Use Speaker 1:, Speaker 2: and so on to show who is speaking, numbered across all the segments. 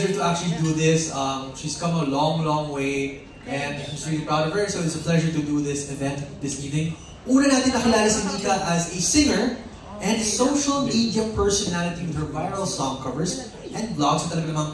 Speaker 1: To actually do this. She's come a long way and I'm just really proud of her. So it's a pleasure to do this event this evening. Una natin nakilala si Mika as a singer and social media personality with her viral song covers and vlogs na talaga namang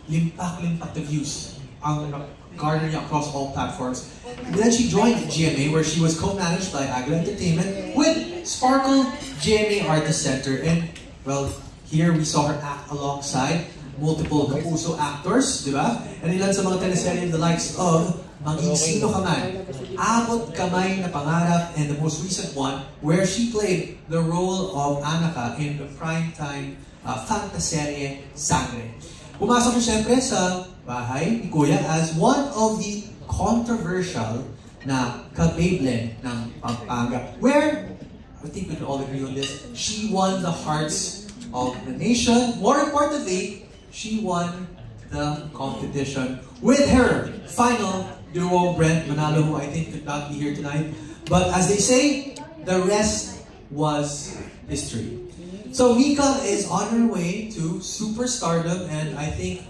Speaker 1: limpak the views ang garner niya across all platforms. And then she joined GMA where she was co-managed by Agla Entertainment with Sparkle GMA Artist Center. And well, here we saw her act alongside multiple kapuso actors, di ba? And ilan sa mga teleserye the likes of Maging Sino Ka Man, Abot Kamay na Pangarap, and the most recent one where she played the role of Anaka in the primetime fantaserye Sangre. Pumasok siya siyempre sa bahay ni Kuya as one of the controversial na ka-Beyblade ng Pampanga, where, I think we can all agree on this, she won the hearts of the nation. More importantly, she won the competition with her final duo, Brent Manalo, who I think could not be here tonight. But as they say, the rest was history. So Mika is on her way to superstardom, and I think,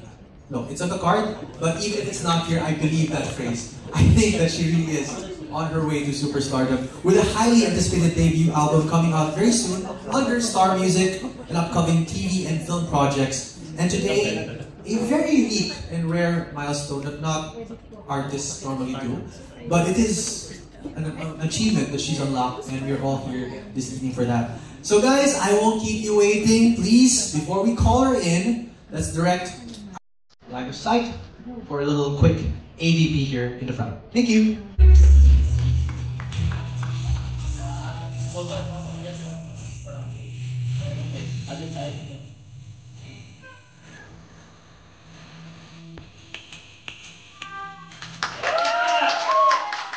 Speaker 1: no, it's on the card, but even if it's not here, I believe that phrase. I think that she really is on her way to superstardom with a highly anticipated debut album coming out very soon under Star Music and upcoming TV and film projects. And today, a very unique and rare milestone that not artists normally do, but it is an achievement that she's unlocked, and we're all here this evening for that. So guys, I won't keep you waiting. Please, before we call her in, let's direct line of sight for a little quick AVP here in the front. Thank you.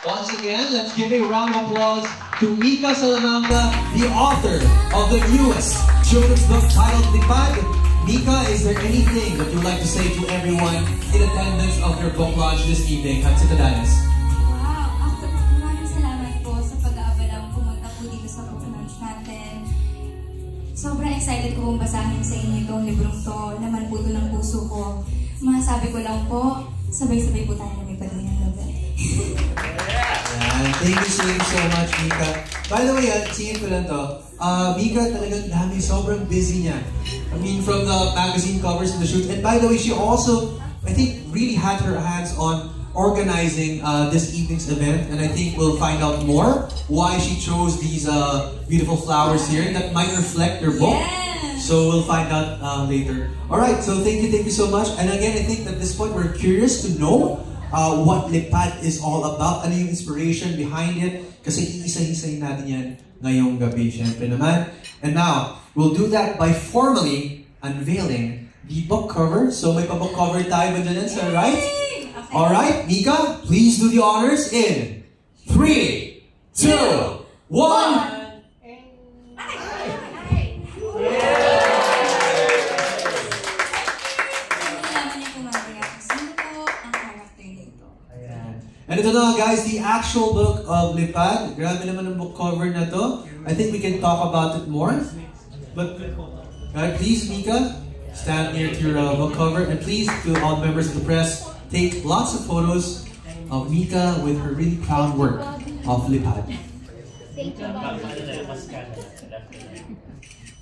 Speaker 1: Once again, let's give a round of applause to Mika Salamanga, the author of the newest children's book titled Lipad. Mika, is there anything that you'd like to say to everyone in attendance of your book launch this evening at Citadines?
Speaker 2: Wow! Maraming salamat po sa pag-aabalang pumunta po dito sa book launch natin. Sobrang excited ko pong basahin sa inyo itong librong to. Laman po ito ng puso ko. Masasabi ko lang po, sabay-sabay po tayo lumipad din ng loob.
Speaker 1: Thank you so much, Mika. By the way, tingin ko lang to, Mika talagang dami, sobrang busy niya. I mean, from the magazine covers and the shoot. And by the way, she also, I think, really had her hands on organizing this evening's event. And I think we'll find out more why she chose these beautiful flowers here that might reflect her book.
Speaker 2: Yes.
Speaker 1: So we'll find out later. Alright, so thank you so much. And again, I think at this point, we're curious to know what Lipad is all about, ano yung inspiration behind it, kasi iisa-isayin natin yan ngayong gabi, syempre naman. And now, we'll do that by formally unveiling the book cover. So may pa-book cover tayo ba dyan, sir, right?
Speaker 2: Okay.
Speaker 1: Alright, Mika, please do the honors in 3, 2, 1. And ito na guys, the actual book of Lipad. Grabe naman ang book cover na to. I think we can talk about it more. But please, Mika, stand near to your book cover. And please, to all members of the press, take lots of photos of Mika with her really proud work of Lipad.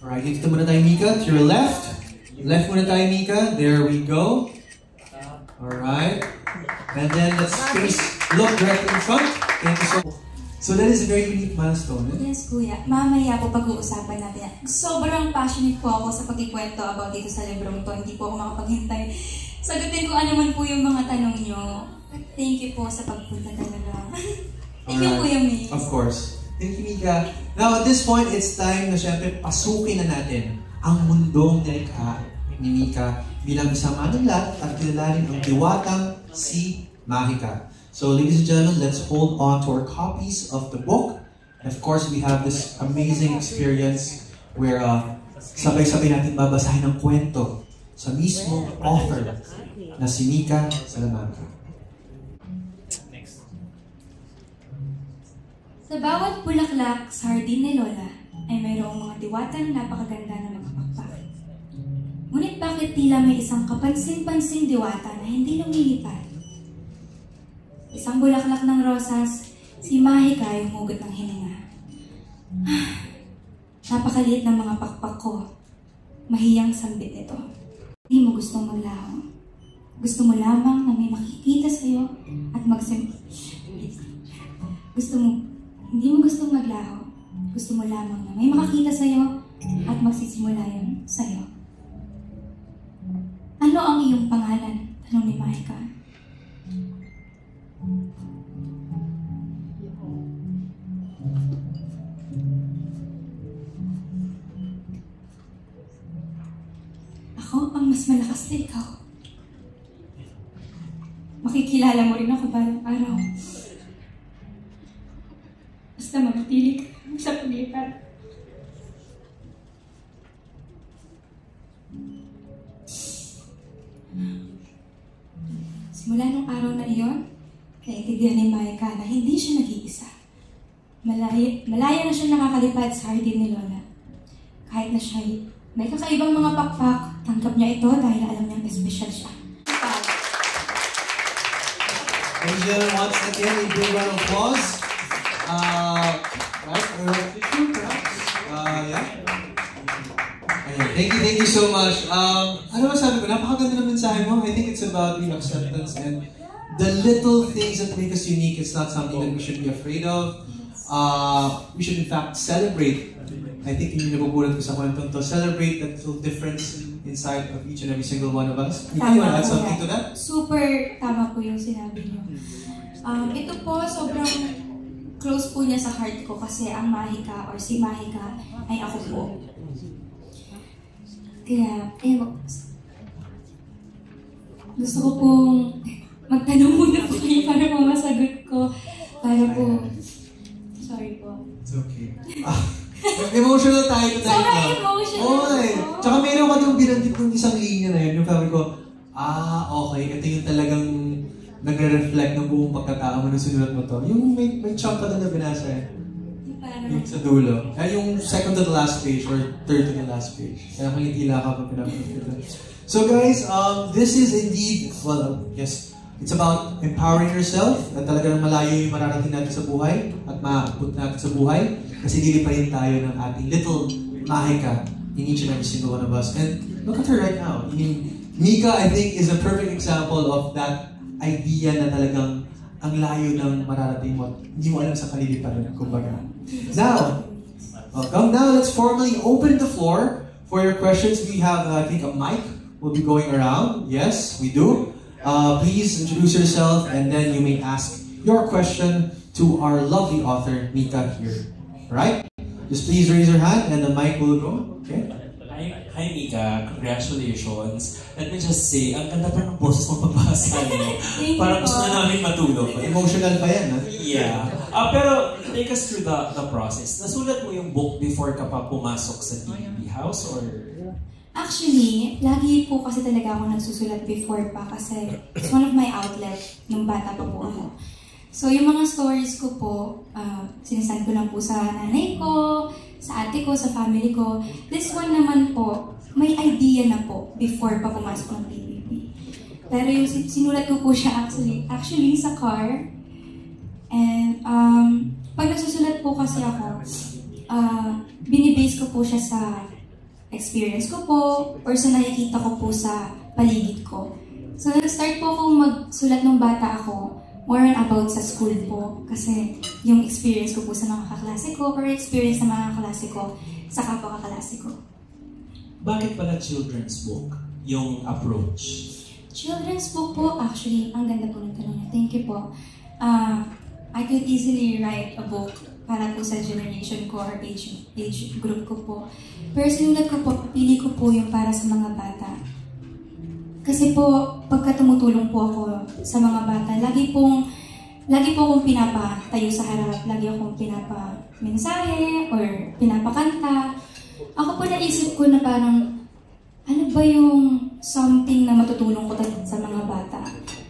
Speaker 1: Alright, dito muna tayo, Mika. To your left. Left muna tayo, Mika. There we go. Alright. And then let's look directly in front. Thank you so much. So that is a very unique milestone. Eh?
Speaker 2: Yes, Kuya. Mamaya po pag-uusapan natin. Sobrang passionate po ako sa pagkikwento about dito sa librong to. Hindi po ako makapaghintay. Sagutin ko ano man po yung mga tanong nyo. Thank you po sa pagpunta talaga. Thank you, Kuya May.
Speaker 1: Of course. Thank you, Mika. Now, at this point, it's time na syempre pasukin na natin ang mundong nilikha ni Mika bilang isang manulat at kilalanin ang diwatang si Mahika. So, ladies and gentlemen, let's hold on to our copies of the book. And of course, we have this amazing experience where sabay-sabay natin babasahin ang kwento sa mismong author na si Mika Salamanga.
Speaker 2: Sa bawat bulaklak sa hardin ni Lola ay mayroong mga diwatang napakaganda na mga pakpak. Ngunit bakit tila may isang kapansin-pansing diwata na hindi lumilipad? Isang bulaklak ng rosas, si Mahika ay humugot ng hininga. Napakaliit ng mga pakpak ko. Mahiyang sambit ito. Hindi mo gustong maglaho. Gusto mo lamang na may makikita sa'yo at hindi mo gustong maglaho. Gusto mo lamang na may makakita sa'yo at magsisimula yun sa'yo. Ano ang iyong pangalan? Tanong ni Mahika. Ako ang mas malakas na ikaw. Makikilala mo rin ako balang araw. Basta manatili ka sa paglipat. Simula nung araw na iyon, naintindihan ni Mahika na hindi siya nag-iisa. Malaya na siya nakakalipad sa hardin ni Lola. Kahit na siya may kakaibang mga pakpak, tanggap niya ito dahil alam niyang espesyal siya.
Speaker 1: Ladies and gentlemen, once again, a big round of applause. Thank you so much. Ano ba sabi ko? Napakaganda ng mensahe mo. I think it's about acceptance and the little things that make us unique. It's not something that we should be afraid of. We should in fact celebrate. I think yung nabubulat ko sa kwentong to, celebrate that little difference inside of each and every single one of us. You want to add something to that?
Speaker 2: Super tama po yung sinabi niyo. Ito po, sobrang close po niya sa heart ko kasi ang Mahika or si Mahika ay ako po. Kaya, gusto ko pong magtanong muna po kayo para po masagot ko. Para po, sorry po.
Speaker 1: It's okay. Emotional tayo tayo.
Speaker 2: Sobrang emotional.
Speaker 1: Oy! Tsaka meron ka yung binanggit ng isang linya na yun. Yung sabi ko, okay, ito yung talagang nagre-reflect ng buong pagkatao mo nung sinulat mo to. Yung may chunk ka na binasa eh. Yung sa dulo. Yung second to the last page or third to the last page. Kaya makikila ka pag pinapagod. So guys, this is indeed, yes, it's about empowering yourself at talagang malayo yung mararating natin sa buhay at maabot natin sa buhay kasi liliparin tayo ng ating little Mahika in each and every single one of us. And look at her right now. I mean, Mika, I think, is a perfect example of that idea na talagang ang layo ng mararating mo. Hindi mo alam sa kaliliparan, kumbaga. Now, welcome. Now, let's formally open the floor for your questions. We have, I think, a mic will be going around. Yes, we do. Please introduce yourself and then you may ask your question to our lovely author, Mika, here. Alright? Just please raise your hand and the mic will go. Okay?
Speaker 3: Hi Mika, congratulations. Let me just say, ang ganda pa ng boses mo pagbasa niyo. Parang gusto na namin matulog.
Speaker 1: Emotional pa yan, ha?
Speaker 3: Yeah. Pero take us through the process. Nasulat mo yung book before ka pa pumasok sa DB house or?
Speaker 2: Actually, lagi po kasi talaga ako nagsusulat before pa kasi it's one of my outlet nung bata pa po ako. So yung mga stories ko po, sinisend ko lang po sa nanay ko, sa ate ko, sa family ko. This one naman po, may idea na po before pa pumasok ng PBB. Pero yung sinulat ko po siya actually sa car. And pag nagsusulat po kasi ako, binibase ko po siya sa experience ko po or sa nakikita ko po sa paligid ko. So nag-start po akong magsulat nung bata ako, more about sa school po. Kasi yung experience ko po sa mga kaklase ko or experience ng mga kaklase ko sa kapwa kaklase ko.
Speaker 3: Bakit pala children's book yung approach?
Speaker 2: Children's book po, actually, ang ganda po ng tanong niya. Thank you po. I could easily write a book para po sa generation ko or age group ko po. Pero sinulat ko po, papili ko po yung para sa mga bata. Kasi po, pagka tumutulong po ako sa mga bata, lagi po akong pinapatayo sa harap, lagi akong pinapa-mensahe or pinapakanta. Ako po naisip ko na parang, ano ba yung something na matutulong ko sa mga bata?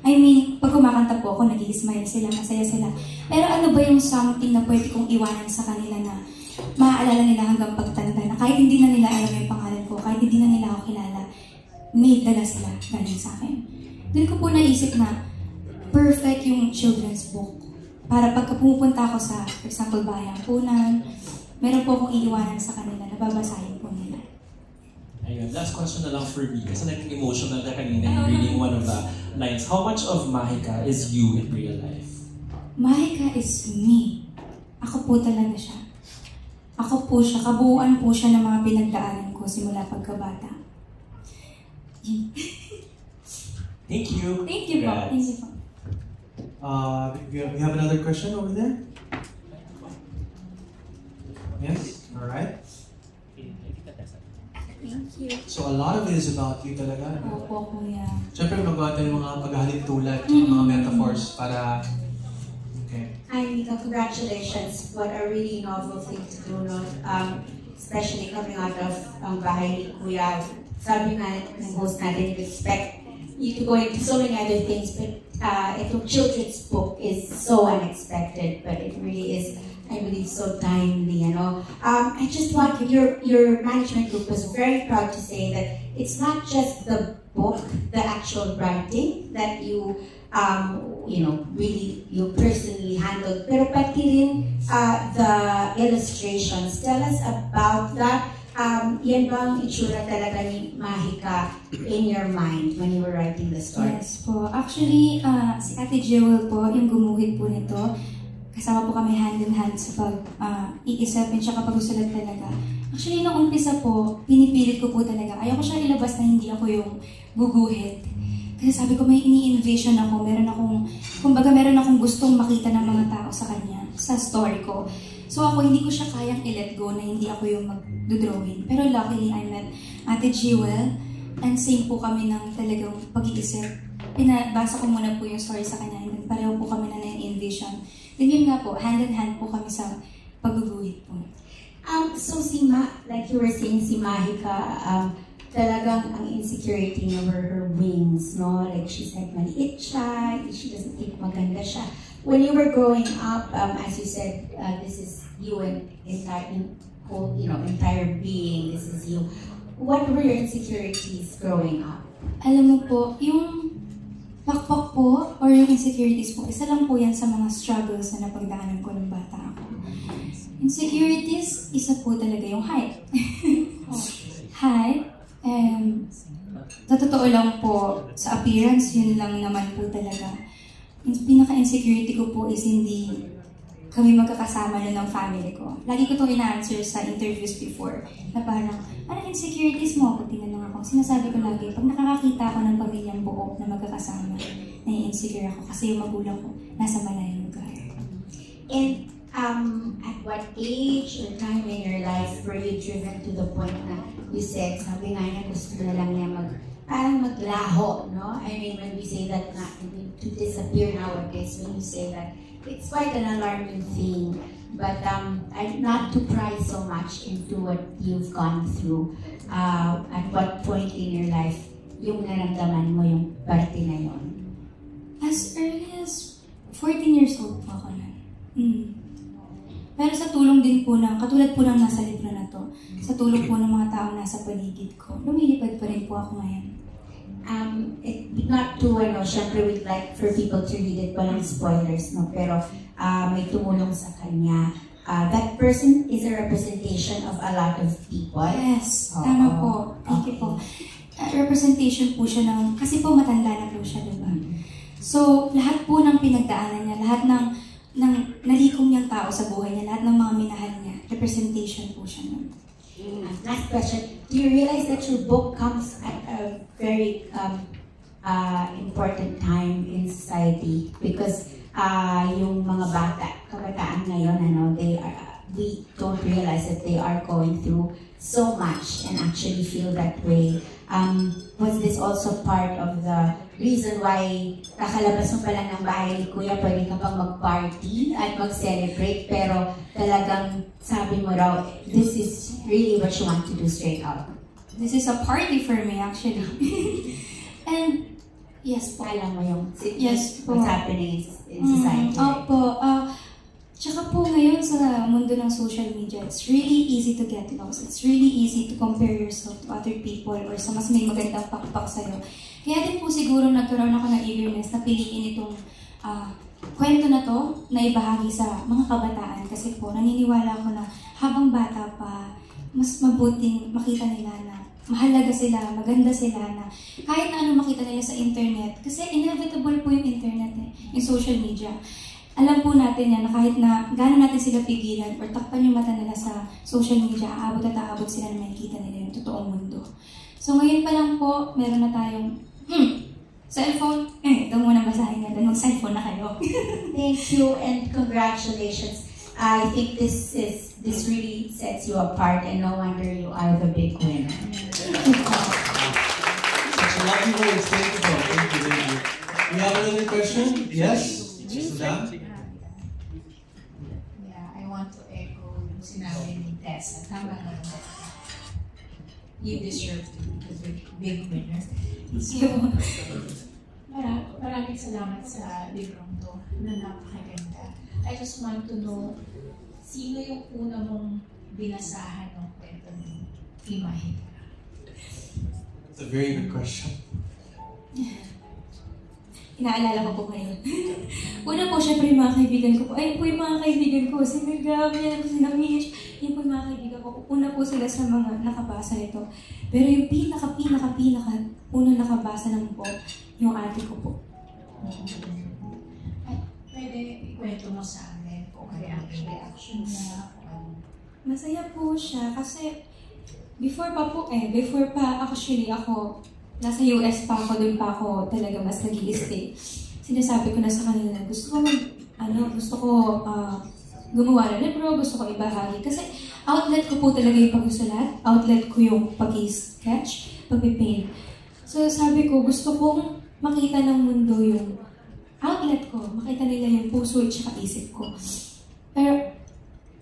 Speaker 2: I mean, pag kumakanta po ako, nag-i-smile sila, masaya sila. Pero ano ba yung something na pwede kong iwanan sa kanila na maaalala nila hanggang pagtanda, na kahit hindi na nila alam yung pangalan ko, kahit hindi na nila ako kilala, may dala sila galing sa akin. Doon ko po naisip na perfect yung children's book. Para pagka pumupunta ako sa, for example, bahay ampunan, meron po akong iiwanan sa kanila na babasahin po nila.
Speaker 3: Ayun, last question na lang for me. Kasi naging emotional na kanina in reading one of the lines. How much of Mahika is you in real life?
Speaker 2: Mahika is me. Ako po talaga siya. Ako po siya. Kabuuan po siya ng mga pinagdaanan ko simula pagkabata.
Speaker 3: Thank you.
Speaker 2: Thank you po. Thank you po.
Speaker 1: We have another question over there? Yes? Alright.
Speaker 2: Thank you.
Speaker 1: So a lot of it is about you talaga.
Speaker 2: Opo, kuya.
Speaker 1: Siyempre magawa tayo ng mga paghahalin tulad, mga metaphors para... Okay.
Speaker 4: Hi, Mika. Congratulations. What a really novel thing to do, no? Especially coming out of Bahay ni Kuya. Sabi nga ng host natin, we expect you to go into so many other things, but itong children's book is so unexpected, but it really is, I believe, so timely, you know. I just want your management group was very proud to say that it's not just the book, the actual writing that you really you personally handled, pero pati rin the illustrations. Tell us about that. Yan ba ang itsura talaga ni Mahika in your mind when you were writing the story?
Speaker 2: Yes po. Actually, si Ate Jewel po, yung gumuhit po nito. Kasama po kami hand in hand sa pag-iisipin siya kapag gusulat talaga. Actually, nung umpisa po, pinipilit ko po talaga. Ayaw ko siya ilabas na hindi ako yung guguhit. Kasi sabi ko, may ini-envision ako. Meron akong gustong makita ng mga tao sa kanya, sa story ko. So ako, hindi ko siya kayang i-let go na hindi ako yung mag-drawing. Pero luckily, I met Ate Jewel. And same po kami ng talagang pag-iisip. Pinabasa ko muna po yung story sa kanya. And pareho po kami na na-envision. Then yun nga po, hand in hand po kami sa pag-guguhit po.
Speaker 4: So like you were saying, si Mahika, talagang ang insecurity niya were her wings, no? Like she said, maliit siya, she doesn't think maganda siya. When you were growing up, as you said, this is you and entire being, this is you. What were your insecurities growing up?
Speaker 2: Alam mo po, yung pakpak po, or yung insecurities po, isa lang po yan sa mga struggles na napagdaanan ko ng bata ako. Insecurities, isa po talaga yung height. Height, sa totoo lang po, sa appearance, yun lang naman po talaga. Yung pinaka-insecurity ko po is hindi kami magkakasama nun ng family ko. Lagi ko itong ina-answer sa interviews before, na parang, anong insecurities mo? Pag tinanong ako, sinasabi ko lagi, pag nakakakita ako ng pamilyang buo na magkakasama, nai-insecure ako kasi yung magulang ko nasa malayong lugar.
Speaker 4: And at what age or time in your life were you driven to the point na you said, sabi nga niya, gusto na lang niya parang maglaho, no? I mean, when we say that to disappear nowadays, when you say that, it's quite an alarming thing. But not to pry so much into what you've gone through. At what point in your life, yung naramdaman mo yung parte na yun?
Speaker 2: As early as 14 years old po ako na. Pero sa tulong din po katulad po ng nasa libro na to, sa tulong po ng mga tao nasa paligid ko, lumilipad pa rin po ako ngayon.
Speaker 4: Not to, syempre we'd like for people to read it, walang spoilers, no? Pero may tumulong sa kanya. That person is a representation of a lot of people.
Speaker 2: Yes, tama po. Thank you po. Representation po siya kasi po matanda na po siya, diba? So, lahat po ng pinagdaanan niya, lahat ng nalikom niyang tao sa buhay niya, lahat ng mga minahal niya, representation po siya nun.
Speaker 4: Last question. Do you realize that your book comes at a very important time in society? Because yung mga kabataan ngayon, we don't realize that they are going through so much and actually feel that way. Was this also part of the reason why kakalabas mo pa lang ng bahay ni Kuya, pwede ka pang mag-party at mag-celebrate, pero talagang sabi mo raw, this is really what you want to do straight out?
Speaker 2: This is a party for me, actually. And, yes po.
Speaker 4: Alam mo yung
Speaker 2: yes po.
Speaker 4: What's happening in society.
Speaker 2: Opo. Tsaka po ngayon, sa sa mundo ng social media, it's really easy to get lost. It's really easy to compare yourself to other people or sa mas may magandang pakpak sa'yo. Kaya din po siguro nagkaroon ako ng eagerness na piliin itong kwento na to na ibahagi sa mga kabataan. Kasi po, naniniwala ako na habang bata pa, mas mabuting makita nila na mahalaga sila, maganda sila na kahit na ano makita nila sa internet. Kasi inevitable po yung internet yung social media. Alam po natin yan na kahit na gano'n natin sila pigilan or takpan yung mata nila sa social media, aabot at aabot sila na makikita nila yung totoong mundo. So ngayon pa lang po, meron na tayong cellphone. Ito muna basahin natin. Mag-cellphone na kayo.
Speaker 4: Thank you and congratulations. I think this really sets you apart and no wonder you are the big winner.
Speaker 1: Such a lucky words. Thank you. Thank you. We have another question? Yes? Madam?
Speaker 5: Yeah, I want to echo yung sinabi ni Tessa. Tama naman. You deserve to be the big winner. So, maraming salamat sa librong to na napakaganda. I just want to know, sino yung una mong binasahan ng kwento ni Mahika?
Speaker 1: It's a very good question.
Speaker 2: Inaalala ko po ngayon. Una po, syempre yung mga kaibigan ko po. Ayun po yung mga kaibigan ko. Si Nagam, yan po si Namish. Yun po yung mga kaibigan ko. Una po sila sa mga nakabasa nito. Pero yung pinaka una nakabasa naman po, yung ate ko po.
Speaker 5: At pwede ikwento mo sa amin kung ano ang reaction niya.
Speaker 2: Masaya po siya kasi before pa actually ako, nasa US pa ako, doon pa ako talaga mas nag-i-stay. Sinasabi ko na sa kanila, gusto ko gumawa ng libro, gusto ko ibahagi. Kasi outlet ko po talaga yung pagsusulat, outlet ko yung pag-sketch, pag-paint. So sabi ko, gusto kong makita ng mundo yung outlet ko, makita nila yung puso at saka isip ko. Pero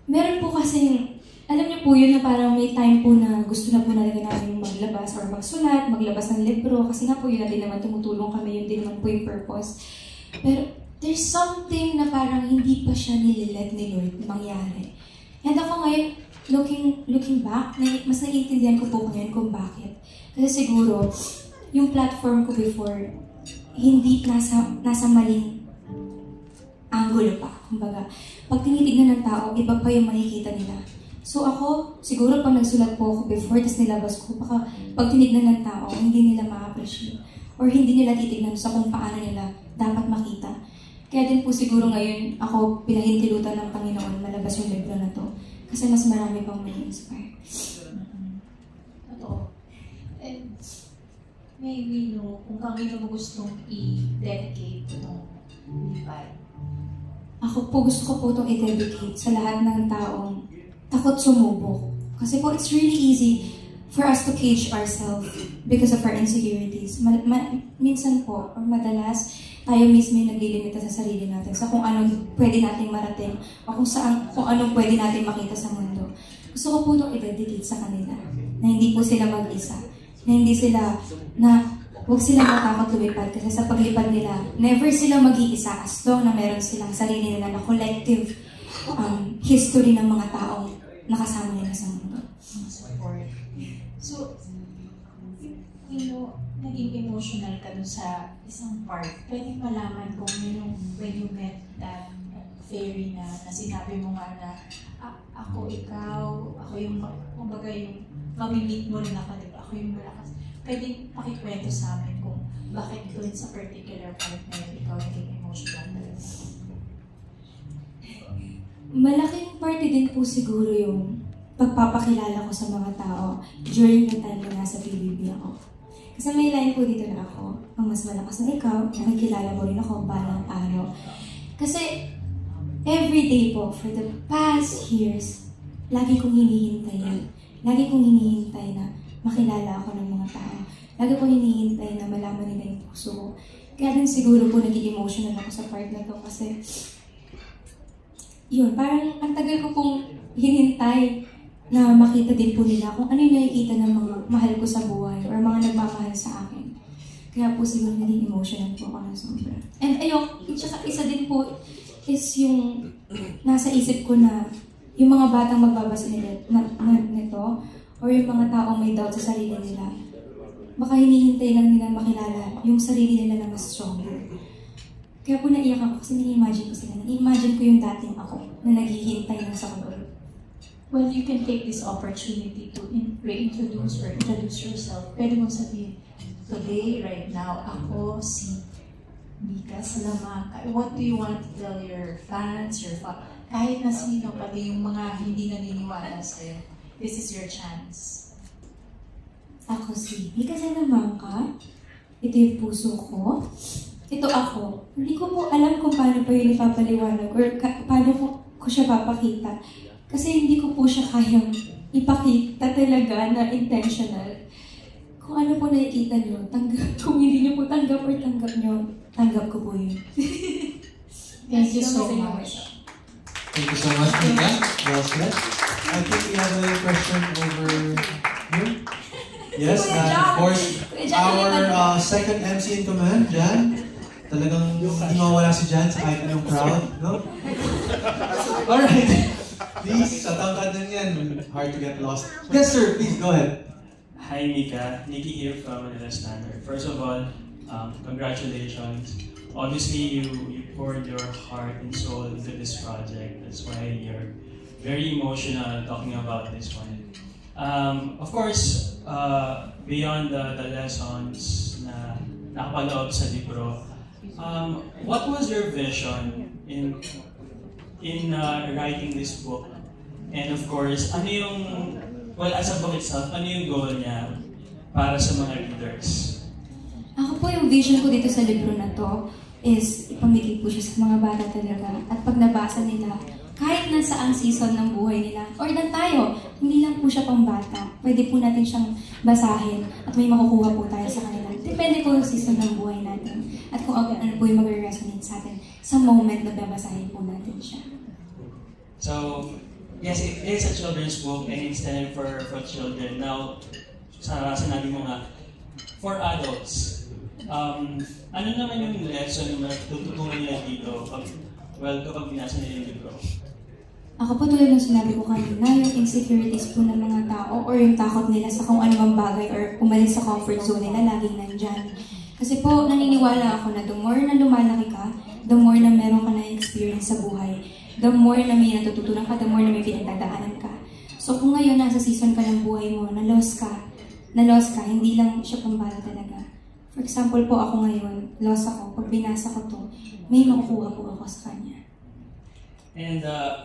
Speaker 2: meron po kasing alam niyo po yun na parang may time po na gusto na po natin namin maglabas or magsulat, maglabas ng libro kasi nga po yun na din naman tumutulong kami, yun din naman po yung purpose. Pero there's something na parang hindi pa siya nililet ni Lord na mangyari. And ako ngayon, looking back, mas naiintindihan ko po ngayon kung bakit. Kasi siguro, yung platform ko before, hindi nasa maling angulo pa. Kumbaga, pag tinitignan ng tao, iba pa yung makikita nila. So ako, siguro pag nagsulat po ako before, tapos nilabas ko, baka pag tinignan ng tao, hindi nila ma-appreciate. Or hindi nila titignan sa kung paano nila dapat makita. Kaya din po siguro ngayon, ako pinahintilutan ng Panginoon malabas yung libro na to. Kasi mas marami pang may inspire.
Speaker 5: Totoo. And may we know kung kanino mo gustong i-dedicate itong libay.
Speaker 2: Ako po, gusto ko po itong i-dedicate sa lahat ng taong takot sumubok. Kasi po, it's really easy for us to cage ourselves because of our insecurities. Minsan po, or madalas, tayo mismo yung naglilimita sa sarili natin sa kung anong pwede nating marating o kung anong pwede nating makita sa mundo. Gusto ko po itong i-dedicate sa kanila na hindi po sila mag-isa. Huwag silang matakot lumipad kasi sa paglipad nila, never sila mag-iisa as long na meron silang sarili nila na collective history ng mga taong nakasama nila sa mundo.
Speaker 5: Support. So, naging emotional ka dun sa isang part. Pwede malaman kung when you met that fairy na sinabi mo nga na ako, ikaw, ako yung, kumbaga yung mamimit mo rin ako, diba? Ako yung malakas. Pwede pakikwento sa amin kung bakit doon sa particular part na yun, ikaw naging emotional na rin.
Speaker 2: Malaking parte din po siguro yung pagpapakilala ko sa mga tao during the time na nasa PBB ako. Kasi may line po dito na ako, ang mas malakas na ikaw, nakikilala mo rin ako balang araw. Kasi everyday po, for the past years, lagi kong hinihintay yan. Lagi kong hinihintay na makilala ako ng mga tao. Lagi kong hinihintay na malaman nila yung puso ko. Kaya din siguro po naging emotional ako sa part na to kasi yun, parang ang tagal ko pong hinintay na makita din po nila kung ano yung nakikita ng mga mahal ko sa buhay or mga nagmamahal sa akin. Kaya po siguro naging emotional po ako ng sobra. And ayun, tsaka isa din po is yung nasa isip ko na yung mga batang magbabasa nito, or yung mga taong may doubt sa sarili nila, baka hinihintay lang nila makilala yung sarili nila na mas stronger. Kaya po naiyak ako kasi nai-imagine ko sila. Nai-imagine ko yung dating ako na naghihintay lang sa kulay.
Speaker 5: Well, you can take this opportunity to reintroduce or introduce yourself. Pwede mong sabihin, today, right now, ako si Mika Salamanca. What do you want to tell your fans, kahit na sino, pati yung mga hindi naniniwala sa'yo? This is your chance.
Speaker 2: Ako si Mika Salamanca. Ito yung puso ko. Ito ako. Hindi ko po alam kung paano pa yun ipapaliwanag or paano ko siya papakita. Kasi hindi ko po siya kayang ipakita talaga na intentional. Kung ano po nakikita nyo, kung hindi nyo po tanggap or tanggap nyo, tanggap ko po yun.
Speaker 5: Thank you so much.
Speaker 1: Thank you so much, Mika. Well said. I think we have a question over here. Yes, and of course, our second MC in command, Jan. Talagang hindi mawala si Jan sa kahit anong crowd, no? Alright. Please, sa tangkad na yan, hard to get lost. Yes, sir, please, go ahead.
Speaker 6: Hi, Mika. Nikki here from Manila Standard. First of all, congratulations. Obviously, you poured your heart and soul into this project. That's why you're very emotional talking about this one. Of course, beyond the lessons na nakapaloob sa libro, what was your vision in writing this book? And of course, ano yung, well, as a book itself, ano yung goal niya para sa mga readers?
Speaker 2: Ako po yung vision ko dito sa libro na to is ipamigay po siya sa mga bata talaga. At pag nabasa nila, kahit na saang season ng buhay nila, or na tayo, hindi lang po siya pang bata. Pwede po natin siyang basahin at may makukuha po tayo sa kanila. Depende po yung season ng buhay natin. At kung ano po yung mag-resonate sa atin sa moment na babasahin po natin siya.
Speaker 6: So, yes, it is a children's book and it's intended for children. Now, sinabi mo nga, for adults, ano naman yung lesson na tututunan nila dito kapag binasa nila yung libro?
Speaker 2: Ako po tulad ng sinabi ko kanina, yung insecurities po ng mga tao or yung takot nila sa kung ano mang bagay or umalis sa comfort zone nila, laging nandyan. Kasi po, naniniwala ako na the more na lumalaki ka, the more na meron ka na experience sa buhay, the more na may natututunan ka, the more na may pinagdadaanan ka. So kung ngayon nasa season ka ng buhay mo, na-lost ka, hindi lang siya pambata talaga. For example po, ako ngayon, lost ako. Pag binasa ko to, may makukuha po ako sa kanya.
Speaker 6: And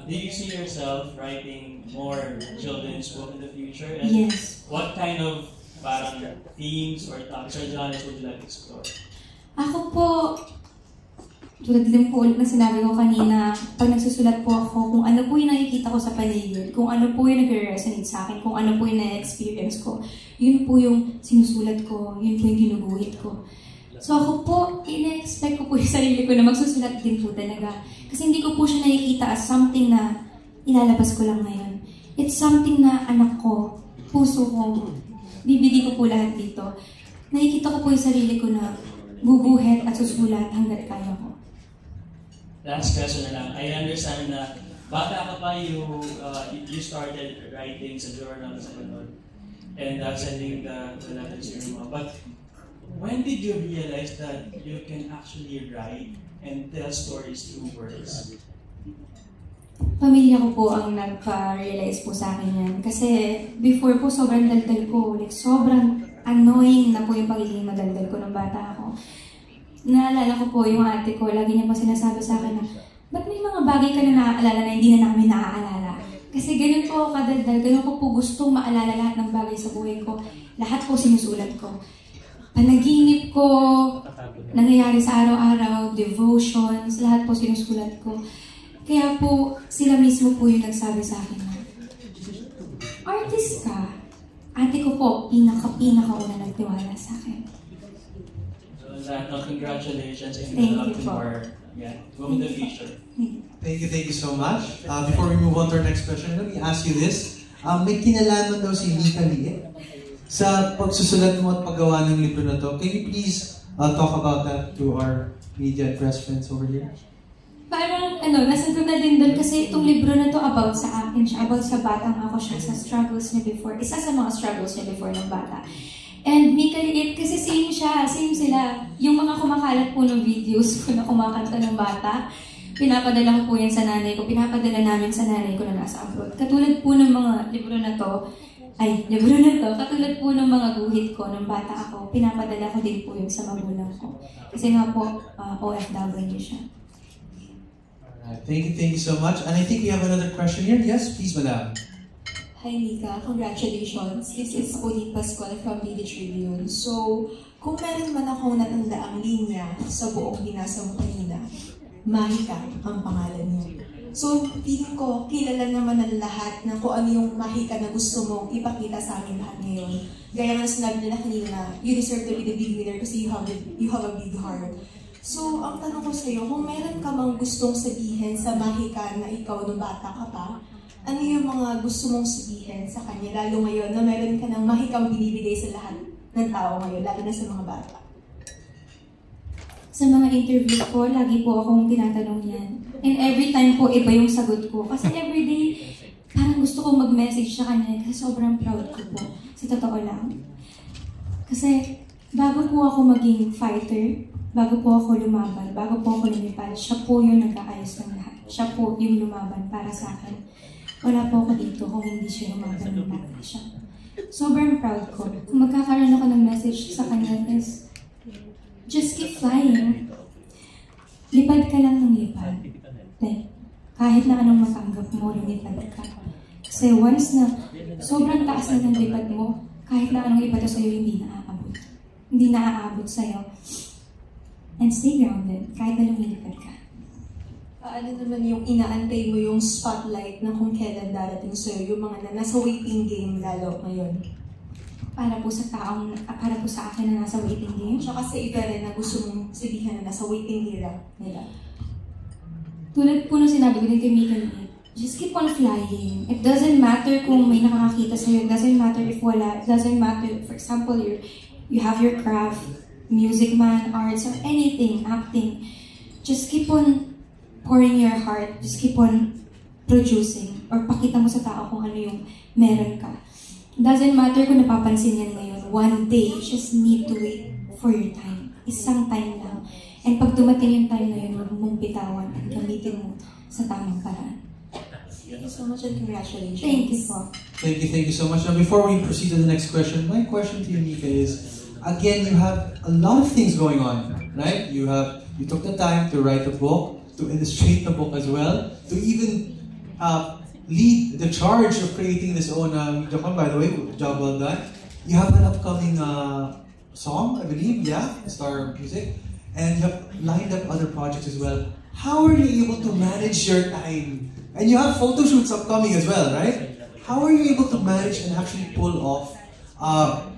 Speaker 6: do you see yourself writing more children's book in the future? And
Speaker 2: Yes.
Speaker 6: what kind of parang themes or topics or genres would you like to explore?
Speaker 2: Ako po, tulad din po ulit na sinabi ko kanina, pag nagsusulat po ako, kung ano po yung nakikita ko sa paligid, kung ano po yung nag-resonate sa akin, kung ano po yung na-experience ko, yun po yung sinusulat ko, yun po yung ginuguhit ko. So ako po, ina-expect ko po yung sarili ko na magsusulat din po talaga. Kasi hindi ko po siya nakikita as something na ilalabas ko lang ngayon. It's something na anak ko, puso ko, bibigay ko po lahat dito. Nakikita ko po yung sarili ko na bubuhet at susulat hanggat kaya ko.
Speaker 6: Last question na lang. I understand na bata ka pa, you started writing sa journal sa ganun and sending the letters to your mom. But when did you realize that you can actually write and tell stories through words?
Speaker 2: Pamilya ko po ang nagpa-realize po sa akin yan. Kasi before po, sobrang daldal ko. Like, sobrang annoying na po yung pagiging madaldal ko nung bata ako. Naalala ko po yung ate ko, lagi niya po sinasabi sa akin na, ba't may mga bagay ka na naaalala na hindi na namin naaalala? Kasi ganun po ako kadaldal, ganun ko po gustong maalala lahat ng bagay sa buhay ko. Lahat po sinusulat ko. Panaginip ko, nangyayari sa araw-araw, devotions, lahat po sinusulat ko. Kaya po, sila mismo po yung nagsabi sa akin na, artist ka. Ate ko po, pinaka-una nagtiwala sa akin.
Speaker 6: So that, congratulations and
Speaker 2: Thank
Speaker 6: good luck
Speaker 2: you
Speaker 6: to
Speaker 2: po.
Speaker 6: our go in the future.
Speaker 1: Thank you so much. Before we move on to our next question, let me ask you this. May kinalaman daw si Mika Liit sa pagsusulat mo at paggawa ng libro na to. Can you please talk about that to our media and press friends over here?
Speaker 2: Parang, nasagot na din doon kasi itong libro na to about sa akin siya, about sa batang ako siya, sa struggles niya before, isa sa mga struggles niya before ng bata. And may kaliit kasi same siya, same sila. Yung mga kumakalat po ng videos ko na kumakanta ng bata, pinapadala ko po yan sa nanay ko, pinapadala namin sa nanay ko na nasa abroad. Katulad po ng mga libro na to, katulad po ng mga guhit ko ng bata ako, pinapadala ko din po yun sa magulang ko. Kasi nga po, OFW siya.
Speaker 1: Thank you so much. And I think we have another question here. Yes, please, madam.
Speaker 7: Hi, Nika. Congratulations. This is Pauline Pascual from BD Tribune. So, kung meron man akong natandaang linya sa buong binasa mo kanina, Mahika ang pangalan niyo. So, feeling ko, kilala naman ng lahat ng kung ano yung mahika na gusto mong ipakita sa amin lahat ngayon. Gaya nga sinabi nila kanina, you deserve to be the big winner kasi you have a big heart. So, ang tanong ko sa'yo, kung meron ka mang gustong sabihin sa mahika na ikaw nung bata ka pa, ano yung mga gusto mong sabihin sa kanya, lalo ngayon na meron ka ng mahikang binibigay sa lahat ng tao ngayon, lalo na sa mga bata?
Speaker 2: Sa mga interview ko, lagi po akong tinatanong yan. And every time po, iba yung sagot ko. Kasi everyday, parang gusto kong mag-message sa kanya kasi sobrang proud ko po. Sa totoo lang. Kasi bago po ako maging fighter, bago po ako lumaban, bago po ako lumipad, siya po yung nag-aayos ng lahat. Siya po yung lumaban para sa akin. Wala po ako dito kung hindi siya lumaban ng bata siya. Sobrang proud ko. Kung magkakaroon ako ng message sa kanya is, just keep flying. Lipad ka lang ng lipad. Like, kahit na anong matanggap mo, lumipad ka. Kasi once na sobrang taas na ng lipad mo, kahit na anong ibato sa'yo, hindi naaabot. Hindi naaabot sa'yo. And stay grounded, kahit na lumilipad ka.
Speaker 7: Ano naman yung inaantay mo yung spotlight na kung kailan darating sa'yo, yung mga na nasa waiting game lalo ngayon?
Speaker 2: Para po sa akin na nasa waiting game.
Speaker 7: Tsaka sa iba rin na gusto mong sabihin na nasa waiting era nila.
Speaker 2: Tulad po nung sinabi ko din kay Mika, just keep on flying. It doesn't matter kung may nakakakita sa'yo. It doesn't matter if wala. It doesn't matter, for example, you have your craft, music man, arts, or anything, acting. Just keep on pouring your heart. Just keep on producing. Or pakita mo sa tao kung ano yung meron ka. Doesn't matter kung napapansin yan ngayon. One day, you just need to wait for your time. Isang time lang. And pag dumating yung time na yun, huwag mong bitawan at gamitin mo sa tamang paraan.
Speaker 7: Thank you so much and congratulations.
Speaker 2: Thank you po.
Speaker 1: Thank you so much. Now, before we proceed to the next question, my question to you, Nika, is, again, you have a lot of things going on, right? You took the time to write a book, to illustrate the book as well, to even lead the charge of creating this own media con, by the way, job well done. You have an upcoming song, I believe, yeah, Star Music, and you have lined up other projects as well. How are you able to manage your time? And you have photo shoots upcoming as well, right? How are you able to manage and actually pull off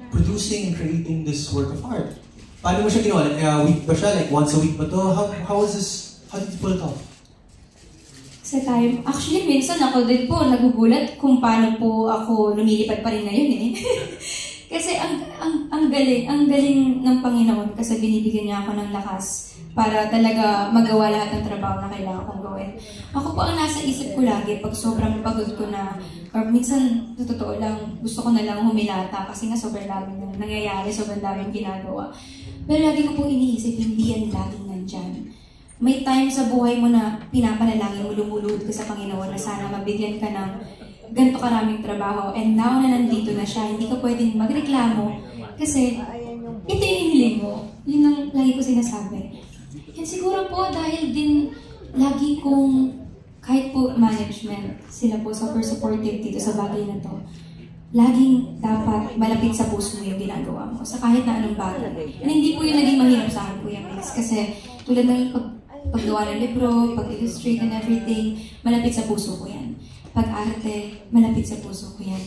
Speaker 1: producing and creating this work of art? Paano mo siya ginawa? Week ba siya? Like once a week ba to? How is this? How did you pull it off?
Speaker 2: Sa time, actually, minsan ako din po nagugulat kung paano po ako lumilipad pa rin ngayon eh. Kasi ang galing ng Panginoon kasi binibigyan niya ako ng lakas para talaga magawa lahat ng trabaho na kailangan kong gawin. Ako po ang nasa isip ko lagi pag sobrang pagod ko na, or minsan, totoo lang, gusto ko na lang humilata kasi nga sobrang daming nangyayari, sobrang daming ginagawa. Pero lagi ko po iniisip, hindi yan laging nandyan. May time sa buhay mo na pinapanalangin mo, lumulod ka sa Panginoon na sana mabigyan ka ng ganito karaming trabaho. And now na nandito na siya, hindi ka pwedeng magreklamo kasi ito yung hiniling mo. Yun ang lagi ko sinasabi. And siguro po dahil din lagi kong, kahit po management, sila po super supportive dito sa bagay na to. Laging dapat malapit sa puso mo yung ginagawa mo sa kahit na anong bagay. And hindi po yung naging mahirap sa akin, Kuya Max, kasi tulad ng paggawa ng libro, pag-illustrate and everything, malapit sa puso ko yan. Pag-arte, malapit sa puso ko yan.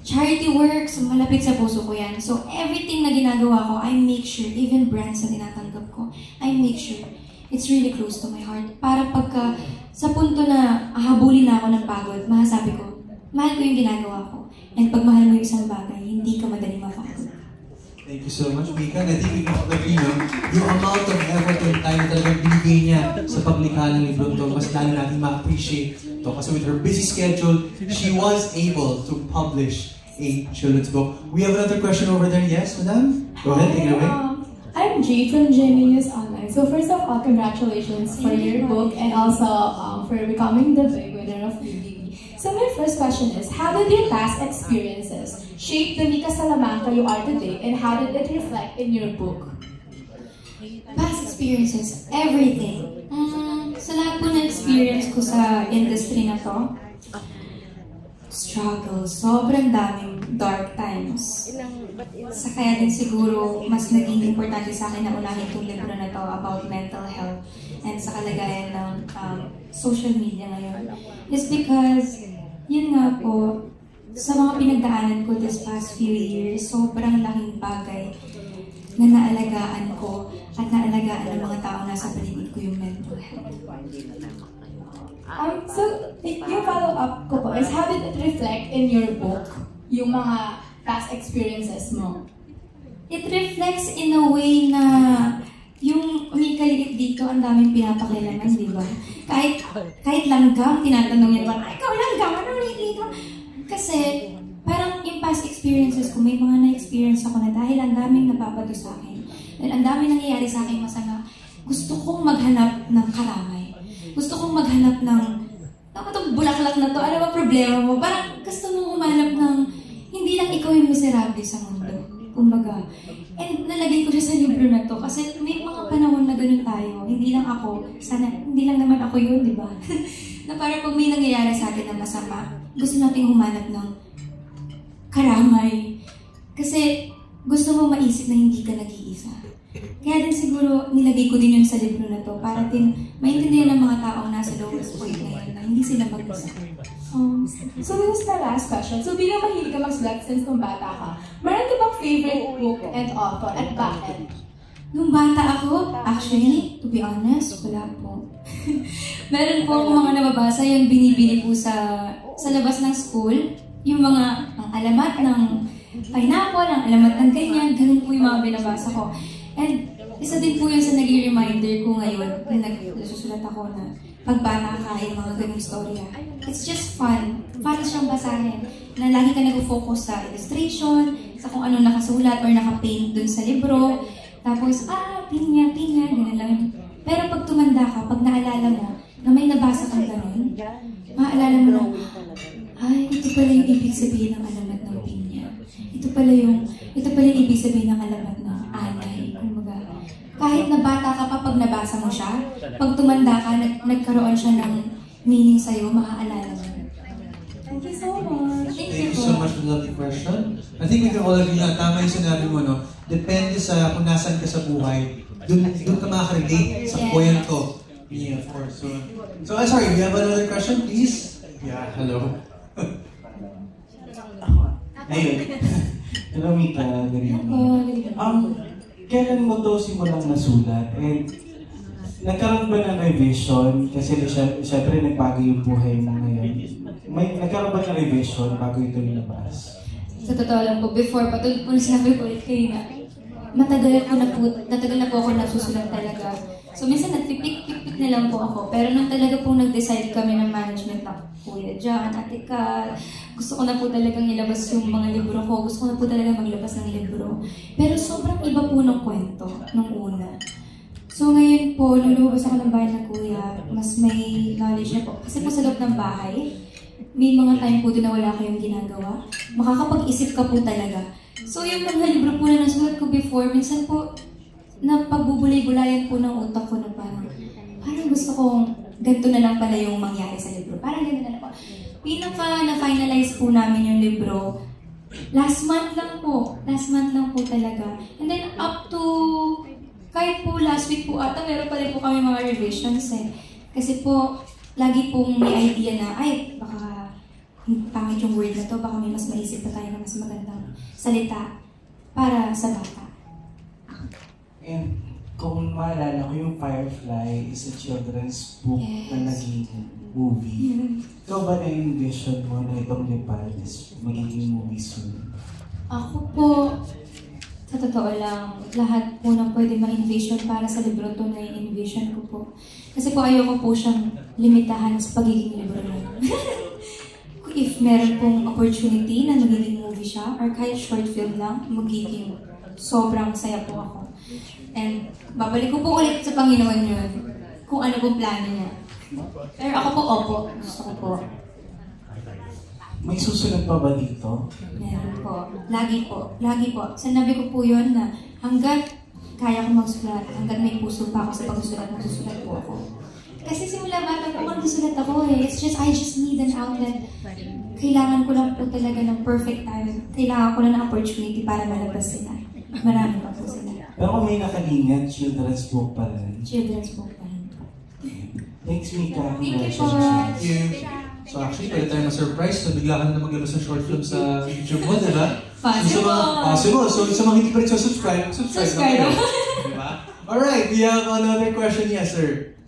Speaker 2: Charity works, malapit sa puso ko yan. So everything na ginagawa ko, I make sure, even brands na tinatanggap ko, I make sure it's really close to my heart. Para pagka sa punto na ahabulin na ako ng pagod, masasabi ko, mahal ko yung ginagawa ko. And pag mahal mo yung isang bagay, hindi ka madaling mapagod.
Speaker 1: Thank you so much, Mika. And I think we can all agree, no? Yung amount of effort and time na talagang binigay niya sa paglikha ng libro to, mas lalo natin ma-appreciate to. Kasi with her busy schedule, she was able to publish a children's book. We have another question over there. Yes, madam? Go ahead, take it away.
Speaker 8: I'm Jade from Genius Online. So first of all, congratulations for your book and also for becoming the big winner of UDB. So my first question is, how did your past experiences shape the Mika Salamanca you are today, and how did it reflect in your book?
Speaker 2: Past experiences, everything. Sa lahat po na experience ko sa industry na to, struggle, sobrang daming dark times. Sa kaya din siguro, mas naging importante sa akin na unahin itong libro na to about mental health and sa kalagayan ng social media ngayon. Is because, yun nga po, sa mga pinagdaanan ko this past few years, sobrang laking bagay na naalagaan ko at naalagaan ng mga tao nasa paligid ko yung mental health.
Speaker 8: So, yung follow-up ko po is, how did it reflect in your book, yung mga past experiences mo?
Speaker 2: It reflects in a way na yung umikaliit dito, ang daming pinapakilaman, di ba? Kahit langgam, tinatanong niya naman, ikaw langgam, ano ulit dito? Kasi, parang yung past experiences ko, may mga na-experience ako na dahil ang daming napapato sa akin. Dahil ang daming nangyayari sa akin masama, gusto kong maghanap ng karamay. Gusto kong maghanap ng, itong bulaklak na to, ano ba problema mo? Parang gusto mong umanap ng, hindi lang ikaw yung miserable sa mundo. Kumbaga. And nalagay ko siya sa libro na to kasi may mga panahon na ganun tayo. Hindi lang ako, sana, hindi lang naman ako yun, di ba? Na parang pag may nangyayari sa atin na masama, gusto nating humanap ng karamay. Kasi gusto mo maisip na hindi ka nag-iisa. Kaya din siguro nilagay ko din yun sa libro na to para din maintindihan ng mga taong nasa lowest point ngayon na hindi sila mag-isa.
Speaker 8: So this is the last question. So bilang mahilig ka magsulat since nung bata ka, meron ka bang favorite book and author at bakit?
Speaker 2: Nung bata ako, actually, to be honest, wala po. Meron po akong mga nababasa, yung binibili po sa labas ng school. Yung mga ang alamat ng pineapple, ang alamat ng ganyan, ganun po yung mga binabasa ko. And isa din po yun sa naging reminder ko ngayon na nagsusulat ako na pagbata ka yung mga ganung storya. It's just fun. Fun siyang basahin. Na lagi ka nag-focus sa illustration, sa kung ano nakasulat or nakapaint dun sa libro. Tapos, pinya, ganun lang. Pero pag tumanda ka, pag naalala mo na may nabasa kang ganun, maaalala mo na, ito pala yung ibig sabihin ng alamat ng pinya. Ito pala yung ibig sabihin ng alamat ng anay. Kumbaga, kahit na bata ka pa, pag nabasa mo siya, pag tumanda ka, nagkaroon siya ng meaning sa'yo, maaalala mo.
Speaker 8: Thank you so much.
Speaker 1: Thank you so much for the lovely question. I think we can all agree na tama yung sinabi mo, no? Depende sa kung nasan ka sa buhay, doon ka makaka-relate sa kwento. Yeah, of course. So I'm sorry, we have another question, please? Yeah, hello.
Speaker 9: Ayun. Hello, Mika. Good evening. Kailan mo to simulang nasulat? And nagkaroon ba ng revision? Kasi syempre nagbago yung buhay mo ngayon. Nagkaroon ba ng revision bago ito nilabas?
Speaker 2: Sa totoo lang po, before, patulad po sinabi ko ulit kayo na natagal na po ako nagsusulat talaga. So minsan nagpipik-pik na lang po ako. Pero nung talaga pong nag-decide kami ng management na Kuya John, Ate Kat, gusto ko na po talagang ilabas yung mga libro ko. Gusto ko na po talaga maglabas ng libro. Pero sobrang iba po ng kwento nung una. So ngayon po, nung lumabas ako ng bahay na Kuya, mas may knowledge na po. Kasi po sa loob ng bahay, may mga time po doon na wala kayong ginagawa. Makakapag-isip ka po talaga. So yung mga libro po na nasulat ko before, minsan po, na pagbubulay-bulayan po ng utak ko na parang gusto kong ganito na lang pala yung mangyari sa libro. Parang ganito na lang po. Na-finalize po namin yung libro. Last month lang po talaga. And then up to, kahit po last week po ata, meron pa rin po kami mga revisions eh. Kasi po, lagi pong may idea na, baka pangit yung word na to, baka may mas maisip pa tayo na mas magandang salita para sa bata.
Speaker 9: And kung maalala ko, yung Firefly is a children's book na naging movie. Ikaw ba na-envision mo na itong Nepal is magiging movie soon?
Speaker 2: Ako po, Sa totoo lang, lahat po ng pwede ma-envision para sa libro to na i-envision ko po. Kasi po ayoko po siyang limitahan sa pagiging libro lang. If meron pong opportunity na magiging movie siya, or kahit short film lang, magiging sobrang saya po ako. And babalik ko po ulit sa Panginoon yun, kung ano pong plano niya. Pero ako po, opo, gusto ko po.
Speaker 9: May susunod pa ba dito?
Speaker 2: Meron po. Lagi po. Lagi po. Sanabi ko po yun na hanggat kaya ko magsulat, hanggat may puso pa ako sa pagsusulat, magsusulat po ako. Kasi simula bata po ako nagsusulat ako eh. It's just, I just need an outlet. Kailangan ko lang po talaga ng perfect time. Kailangan ko lang ng opportunity para malabas sila. Marami pa po sila.
Speaker 9: Pero kung may nakalingat, children's book pa rin.
Speaker 2: Children's book pa rin po.
Speaker 9: Thanks, Mika.
Speaker 2: Thank you po.
Speaker 1: Thank you. So actually, pwede tayo ma-surprise. So bigla ka na maglabas ng short film sa YouTube mo, di ba? Possible. So sa mga hindi pa rin subscribe na kayo. Diba? Alright, we have another question. Yes, sir.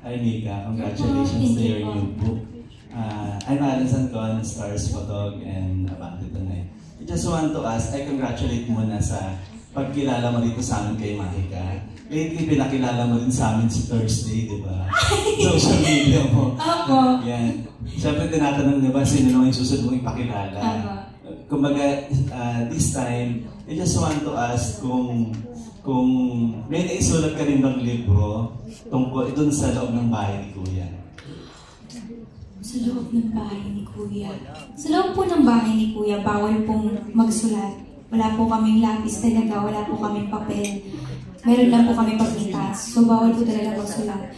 Speaker 10: Hi, Mika. Congratulations to your new book. I'm Alan Sancon, Stars Photog, and Abante tonight. I just want to ask, I congratulate mo na sa pagkilala mo dito sa amin kay Mahika. Lately, pinakilala mo din sa amin si Thursday, di ba? Social media mo.
Speaker 2: Opo.
Speaker 10: Yan. Siyempre, tinatanong na ba sino naman yung susunod mong ipakilala? Kumbaga, this time, I just want to ask kung may naisulat ka rin ng libro tungkol dun sa loob ng bahay ni Kuya.
Speaker 2: Sa loob ng bahay ni Kuya. Sa loob po ng bahay ni Kuya, bawal pong magsulat. Wala po kaming lapis talaga, wala po kaming papel. Meron lang po kami pagpitas, so bawal po talaga magsulat.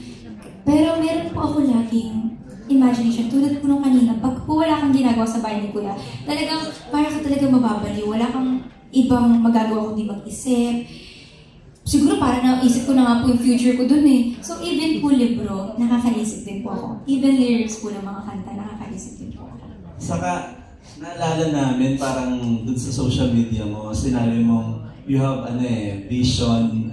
Speaker 2: Pero meron po ako laging imagination, tulad po nung kanina, pag po wala kang ginagawa sa bahay ni Kuya, talagang para ka talaga mababaliw, wala kang ibang magagawa kundi mag-isip. Siguro para naisip ko na nga po yung future ko dun eh. So even po libro, nakakaisip din po ako. Even lyrics po ng mga kanta, nakakaisip din po ako.
Speaker 10: Saka, naalala namin parang dun sa social media mo, sinabi mong you have vision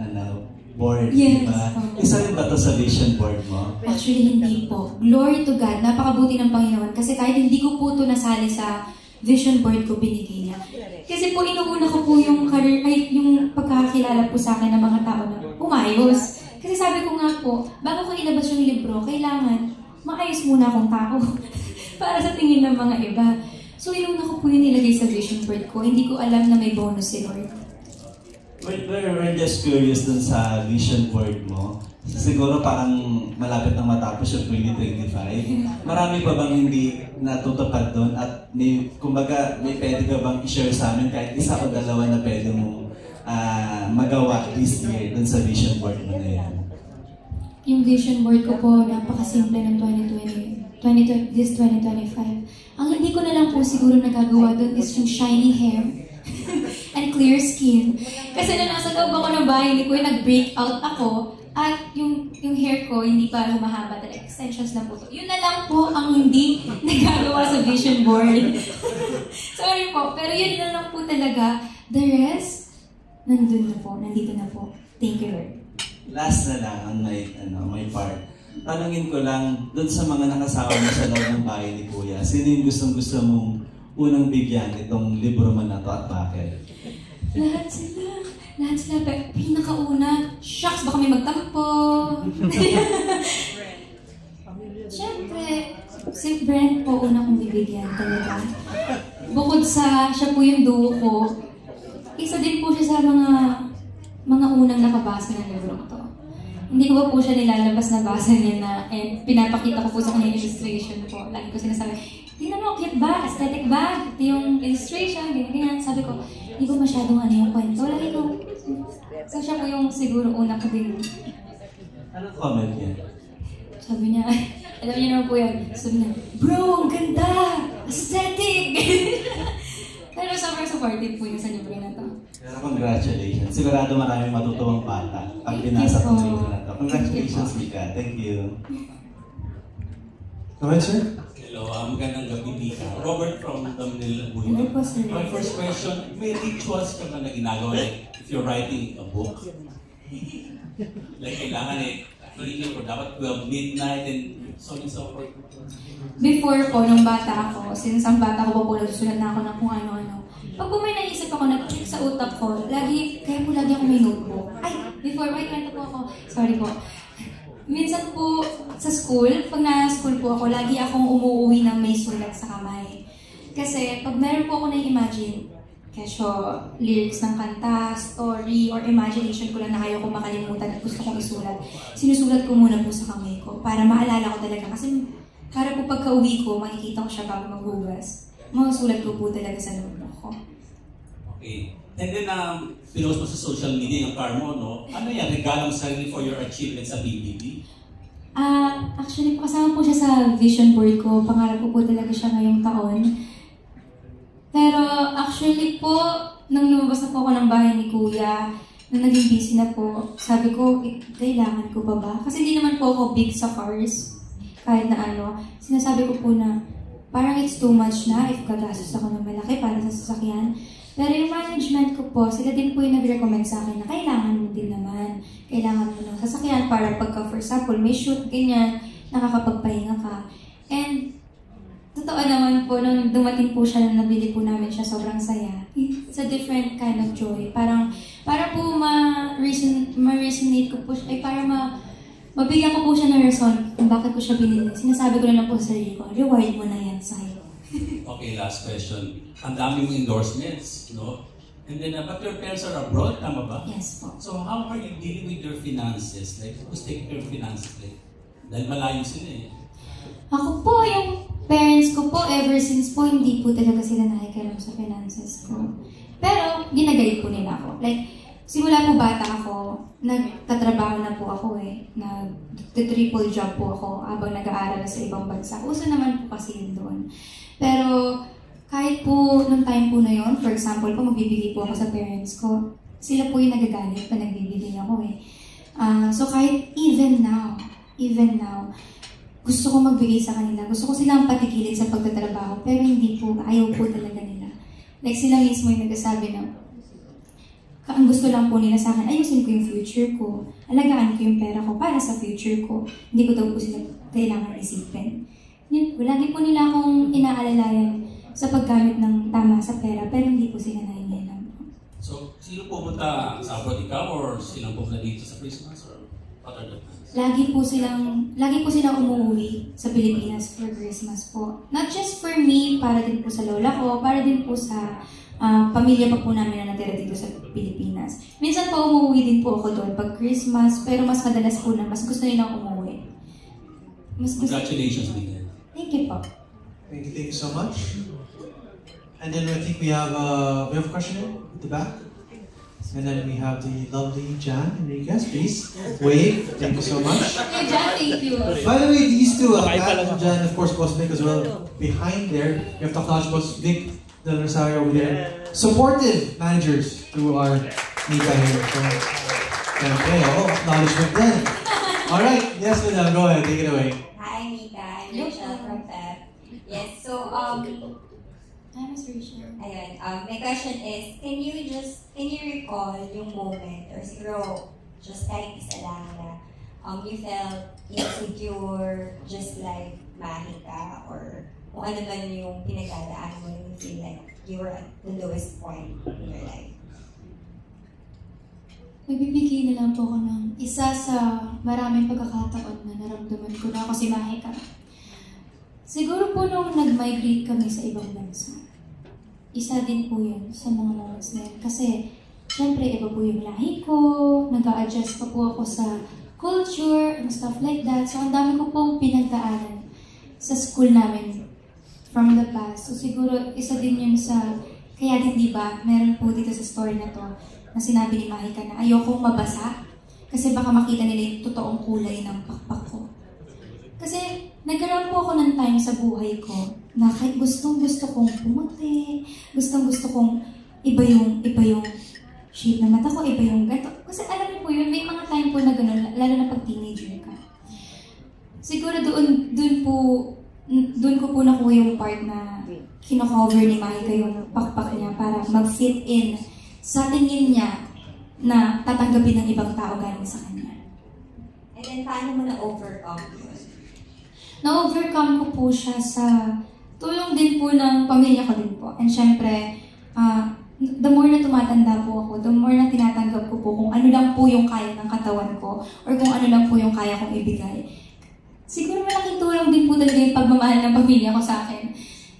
Speaker 10: board,
Speaker 2: yes,
Speaker 10: diba? Isa rin ba ito sa vision board mo?
Speaker 2: Actually, hindi po. Glory to God, napakabuti ng Panginoon. Kasi kahit hindi ko po ito nasali sa vision board ko, binigay niya. Kasi po, inuuna ko po yung career, ay yung pagkakakilala po sa akin ng mga tao na umayos. Kasi sabi ko nga po, bago ko ilabas yung libro, kailangan maayos muna akong tao para sa tingin ng mga iba. So, inuuna ko po yun nilagay sa vision board ko. Hindi ko alam na may bonus si Lord.
Speaker 10: We're just curious dun sa vision board mo. Siguro parang malapit na matapos yung 2025. Marami pa bang hindi natutupad doon? At kumbaga, may pwede ka bang i-share sa amin kahit isa o dalawa na pwede mong magawa this year dun sa vision board mo na yan?
Speaker 2: Yung vision board ko po, napakasimple ng 2025. Ang hindi ko na lang po siguro nagagawa doon is yung shiny hair and clear skin. Kasi na nasa loob ako ng bahay ni Kuya, nag-break out ako at yung hair ko hindi pa humahaba talaga. Extensions lang po to. Yun na lang po ang hindi nagagawa sa vision board. Sorry po, pero yun na lang po talaga. The rest, nandun na po, nandito na po. Thank you, Lord.
Speaker 10: Last na lang ang my part. Tanungin ko lang, doon sa mga nakasama mo sa loob ng bahay ni Kuya, sino yung gustong-gusto mong unang bigyan itong libro mo na to at bakit?
Speaker 2: Lahat sila. Pero pinakauna, shucks, baka may magtampo. Siyempre, si Brent po una kong bibigyan talaga. Bukod sa siya po yung duo ko, isa din po siya sa mga unang nakabasa ng libro ko to. Hindi ko po siya nilalabas na basa niya na and pinapakita ko po sa kanya illustration po. Lagi ko sinasabi, tingnan mo, cute ba? Aesthetic ba? Ito yung illustration, ganyan. Sabi ko, hindi ko masyadong yung kwento. Lagi ko. So siya po yung siguro una ko din.
Speaker 10: Anong comment niya?
Speaker 2: Sabi niya, alam niya naman po yan. Sabi niya, bro, ang ganda! Aesthetic! Pero sobrang supportive po yung sa libro na to.
Speaker 10: Pero congratulations. Sigurado maraming matutuwang bata pag binasa ng libro na to. Congratulations, Mika. Thank you.
Speaker 1: Go ahead, sir.
Speaker 11: Hello, magandang gabi, Mika. Robert from Manila.
Speaker 2: Hello po, sir.
Speaker 11: My first question, may rituals ka ba na ginagawa? Like, if you're writing a book, like kailangan feeling ko dapat 12 midnight and so on and so forth.
Speaker 2: Before po, nung bata ako, since ang bata ko pa po, nagsusulat na ako ng kung ano-ano. pag po may naisip ako, nag-click sa utak ko, kaya po lagi ako may notebook. Wait, kwento po ako. Sorry po. Minsan po sa school, pag na-school po ako, lagi akong umuwi ng may sulat sa kamay. Kasi pag meron po ako na-imagine, kesyo lyrics ng kanta, story, or imagination ko lang na ayaw kong makalimutan at gusto kong isulat, sinusulat ko muna po sa kamay ko para maalala ko talaga. Kasi para po pagka-uwi ko, makikita ko siya bago maghugas. Masusulat ko po talaga sa notebook ko.
Speaker 11: Okay. And then, pinost mo sa social media yung car mo, no? Ano yan? Regalo mo sarili for your achievement sa BBB?
Speaker 2: Actually, kasama po siya sa vision board ko. Pangarap ko po talaga siya ngayong taon. Pero actually po, nung lumabas na po ako ng bahay ni Kuya, nung naging busy na po, sabi ko, kailangan ko ba? Kasi hindi naman po ako big sa cars. Kahit na sinasabi ko po na parang it's too much na if gagastos ako ng malaki para sa sasakyan. Pero yung management ko po, sila din po yung nag-recommend sa akin na kailangan mo din naman. Kailangan mo ng sasakyan para pagka, for example, may shoot, ganyan, nakakapagpahinga ka. And totoo naman po, nung dumating po siya, nabili po namin siya, sobrang saya. It's a different kind of joy. Para po ma-resonate ko po siya, mabigyan ko po siya ng reason kung bakit ko siya binili. Sinasabi ko na lang po sa sarili ko, reward mo na yan sa'yo.
Speaker 11: Okay, last question. Ang dami mong endorsements, no? And then, but your parents are abroad, tama ba?
Speaker 2: Yes po.
Speaker 11: So how are you dealing with your finances? Like, who's taking care of finances? Like, dahil malayo sila eh.
Speaker 2: Ako po, yung parents ko po, ever since po, hindi po talaga sila nakikialam sa finances ko. Pero, ginagalit po nila ako. Like, simula po bata ako, nagtatrabaho na po ako eh. Nag-triple job po ako habang nag-aaral sa ibang bansa. Uso naman po kasi yun doon. Pero, kahit po nung time po na yun, for example po, magbibigay po ako sa parents ko, sila po yung nagagalit pa nagbibigay ako eh. So kahit even now, gusto ko magbigay sa kanila. Gusto ko silang patigilin sa pagtatrabaho, pero hindi po, ayaw po talaga nila. Like sila mismo yung nagsasabi na, ang gusto lang po nila sa akin, ayusin ko yung future ko, alagaan ko yung pera ko para sa future ko. Hindi ko daw po sila kailangan isipin. Yun po, lagi po nila akong inaalalayan sa paggamit ng tama sa pera, pero hindi po sila nahingilan.
Speaker 11: So, sino pumunta sa abroad, ikaw or silang pumunta dito sa Christmas or what are the plans?
Speaker 2: Lagi po silang umuwi sa Pilipinas for Christmas po. Not just for me, para din po sa lola ko, para din po sa pamilya pa po namin na natira dito sa Pilipinas. Minsan po umuwi din po ako doon pag Christmas, pero mas madalas po na mas gusto nilang umuwi.
Speaker 11: Congratulations, Miguel.
Speaker 2: Thank you po.
Speaker 1: Thank you so much. And then I think we have a question at the back. And then we have the lovely Jan Enriquez. Please wave. Thank you so much.
Speaker 2: Hey Jan, thank you.
Speaker 1: By the way, these two, Pat and Jan, of course, Boss Vic as well, behind there. We have to acknowledge Boss Vic Del Rosario over there. Supportive managers to our Mika here. So, okay, acknowledgement then. Alright, yes, madam, go ahead, take it away.
Speaker 12: Hi, Mika. I'm Rachel from Pep. Yes, so,
Speaker 2: Hi, Ms. Rachel.
Speaker 12: Ayun, my question is, can you recall yung moment, or siguro, just kahit isa lang na, you felt insecure, just like Mahika, or kung ano man yung pinagdadaan mo, you feel like you were at the lowest point in your life?
Speaker 2: Magbibigay na lang po ako ng isa sa maraming pagkakataon na naramdaman ko na ako si Mahika. Siguro po nung nag-migrate kami sa ibang bansa, isa din po yun sa mga moments na yun. Kasi, syempre, iba po yung lahi ko, nag-a-adjust pa po ako sa culture and stuff like that. So, ang dami ko pong pinagdaanan sa school namin from the past. So, siguro, isa din yun sa, kaya din diba, meron po dito sa story na to, na sinabi ni Mahika na ayokong mabasa kasi baka makita nila yung totoong kulay ng pakpak ko. Kasi, nagkaroon po ako ng time sa buhay ko na kahit gustong-gusto kong pumuti, gustong-gusto kong iba yung shape ng mata ko, iba yung gato. Kasi alam niyo po yun, may mga time po na gano'n, lalo na pag teenager ka. Siguro doon ko po nakuha yung part na kino-cover ni Mahika yung pakpak niya para mag-fit in sa tingin niya na tatanggapin ng ibang tao galing sa kanya.
Speaker 12: And then, paano mo na-overcome yun?
Speaker 2: Na-overcome ko po siya sa tulong din po ng pamilya ko din po. And syempre, the more na tumatanda po ako, the more na tinatanggap ko po kung ano lang po yung kaya ng katawan ko or kung ano lang po yung kaya kong ibigay. Siguro malaking tulong din po talaga yung pagmamahal ng pamilya ko sa akin.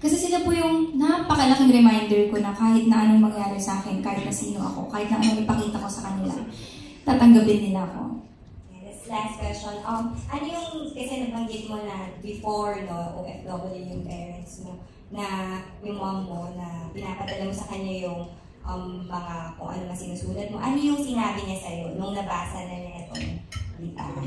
Speaker 2: Kasi sila po yung napakalaking reminder ko na kahit na anong mangyari sa akin, kahit na sino ako, kahit na anong ipakita ko sa kanila, tatanggapin nila ako.
Speaker 12: Yes, last question. Ano yung, kasi nabanggit mo na before, no, OFW yung parents mo, na yung mom mo, na pinapadala mo sa kanya yung mga kung ano na sinusulat mo. Ano yung sinabi niya sa'yo nung nabasa na niya itong lipad?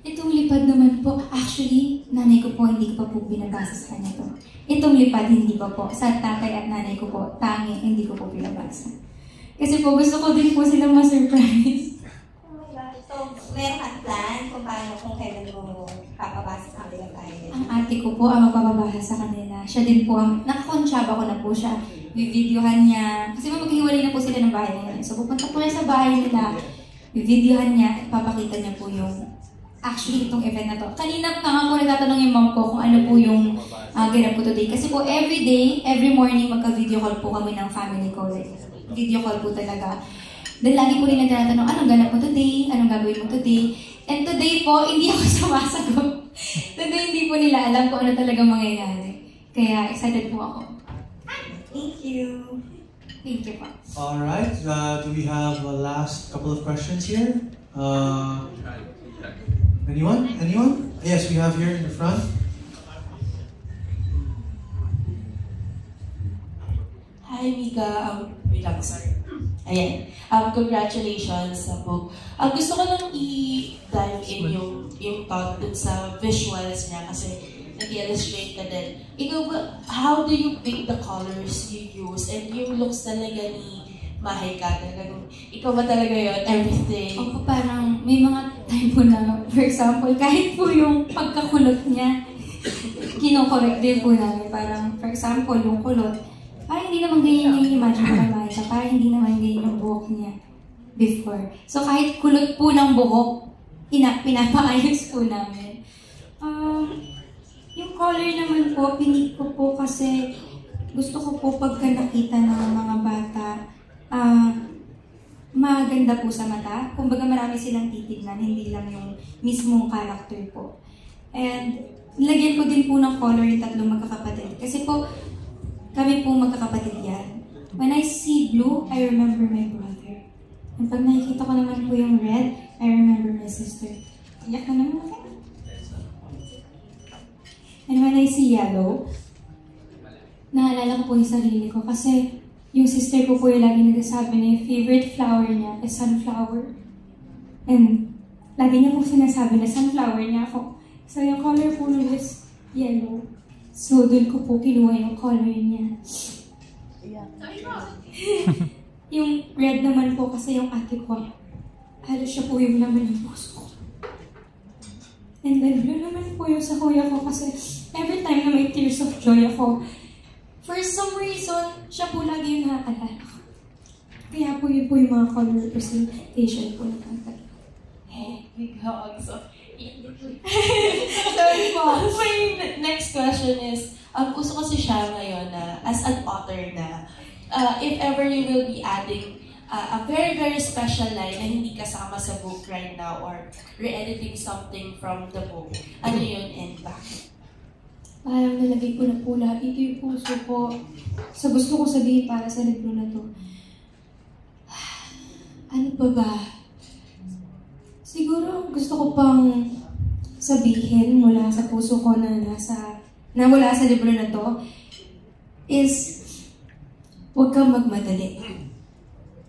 Speaker 2: Itong lipad naman po, actually, nanay ko po, hindi ko pa po binabasa sa kanya to. Itong lipad, hindi pa po. Sa tatay at nanay ko po, tangi, hindi ko po binabasa. Kasi po, gusto ko din po silang ma-surprise.
Speaker 12: Oh my God. So, meron kang plan kung paano, kung kailan mo papabasa sa kanila tayo?
Speaker 2: Ang ate ko po ang magpapabasa sa kanila. Siya din po ang, nakakonsyaba ko na po siya. Bibidyohan niya. Kasi maghiwalay na po sila ng bahay nila. So, pupunta po niya sa bahay nila. Bibidyohan niya at papakita niya po yung actually itong event na to. Kanina pa nga po natatanong yung mom ko kung ano po yung ganap ko today. Kasi po every day, every morning magka-video call po kami ng family ko. Like, video call po talaga. Then lagi po nila tinatanong, anong ganap mo today? Anong gagawin mo today? And today po, hindi ako sumasagot. Today hindi po nila alam kung ano talagang mangyayari. Kaya excited po ako.
Speaker 12: Thank you.
Speaker 2: Thank you po.
Speaker 1: Alright, do we have a last couple of questions here? Anyone? Anyone? Yes, we have here in the front.
Speaker 13: Hi, Mika. Wait lang, sorry. Ayan. Congratulations sa book. Gusto ko lang i-dive in yung thought dun sa visuals niya kasi nag-illustrate ka din. Ikaw ba, how do you pick the colors you use and yung looks talaga ni Mahika? Ikaw ba talaga yun? Everything?
Speaker 2: Opo, parang may mga time po na, for example, kahit po yung pagkakulot niya, kinokorrect din po namin. Parang, for example, yung kulot, parang hindi naman ganyan yung imagine ko kay Mahika, parang hindi naman ganyan yung buhok niya before. So kahit kulot po ng buhok, pinapaayos po namin. Yung color naman po, pinik ko po kasi gusto ko po pagka nakita ng mga bata, maganda po sa mata. Kumbaga marami silang titignan, hindi lang yung mismong character po. And nilagyan ko din po ng color yung tatlong magkakapatid. Kasi po, kami po magkakapatid yan. When I see blue, I remember my brother. And pag nakikita ko naman po yung red, I remember my sister. Iyak na naman ako. And when I see yellow, naalala ko po yung sarili ko. Kasi yung sister ko po yung lagi nagsasabi na yung favorite flower niya is sunflower. And lagi niya po sinasabi na sunflower niya ako. So yung color po nun is yellow. So dun ko po kinuha yung color niya. Yung red naman po kasi yung ate ko, halos siya po yung laman ng puso ko. And then blue naman po yung sa kuya ko kasi every time na may tears of joy ako, for some reason, siya po lagi yung nakaalala ko. Kaya po yun po yung mga color representation po ng kanta.
Speaker 13: Big hugs. Sorry po. My next question is, gusto ko si Shah ngayon na, as an author na, if ever you will be adding a very, very special line na hindi kasama sa book right now or re-editing something from the book, ano yun and bakit?
Speaker 2: Parang nalagay ko na po lahat. Ito yung puso ko. Sa gusto ko sabihin para sa libro na to. Ano pa ba? Siguro gusto ko pang sabihin mula sa puso ko na wala sa libro na to is huwag kang magmadali.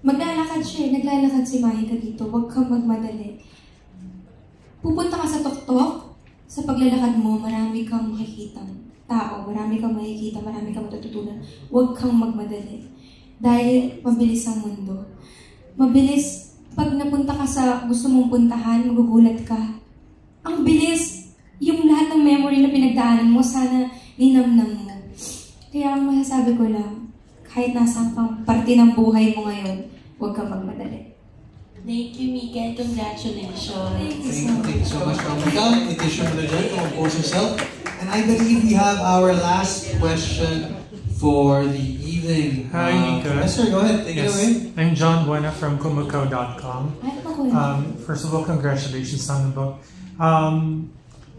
Speaker 2: Maglalakad siya, naglalakad si Mahika dito. Huwag kang magmadali. Pupunta ka sa tuktok. Sa paglalakad mo, marami kang makikitang tao, marami kang makikita, marami kang matututunan. Huwag kang magmadali. Dahil mabilis ang mundo. Mabilis, pag napunta ka sa gusto mong puntahan, magugulat ka. Ang bilis, yung lahat ng memory na pinagdaanan mo, sana ninamnam mo. Kaya ang masasabi ko lang, kahit nasa pang parte ng buhay mo ngayon, huwag kang magmadali.
Speaker 13: Thank you, Mika, and congratulations.
Speaker 1: Thank you so much, Mika. It is your pleasure to compose yourself. And I believe we have our last question for the evening. evening.
Speaker 14: Hi, Mika.
Speaker 1: Yes, sir. Go ahead. Take it away.
Speaker 14: I'm John Buena from Kumako.com. First of all, congratulations on the book.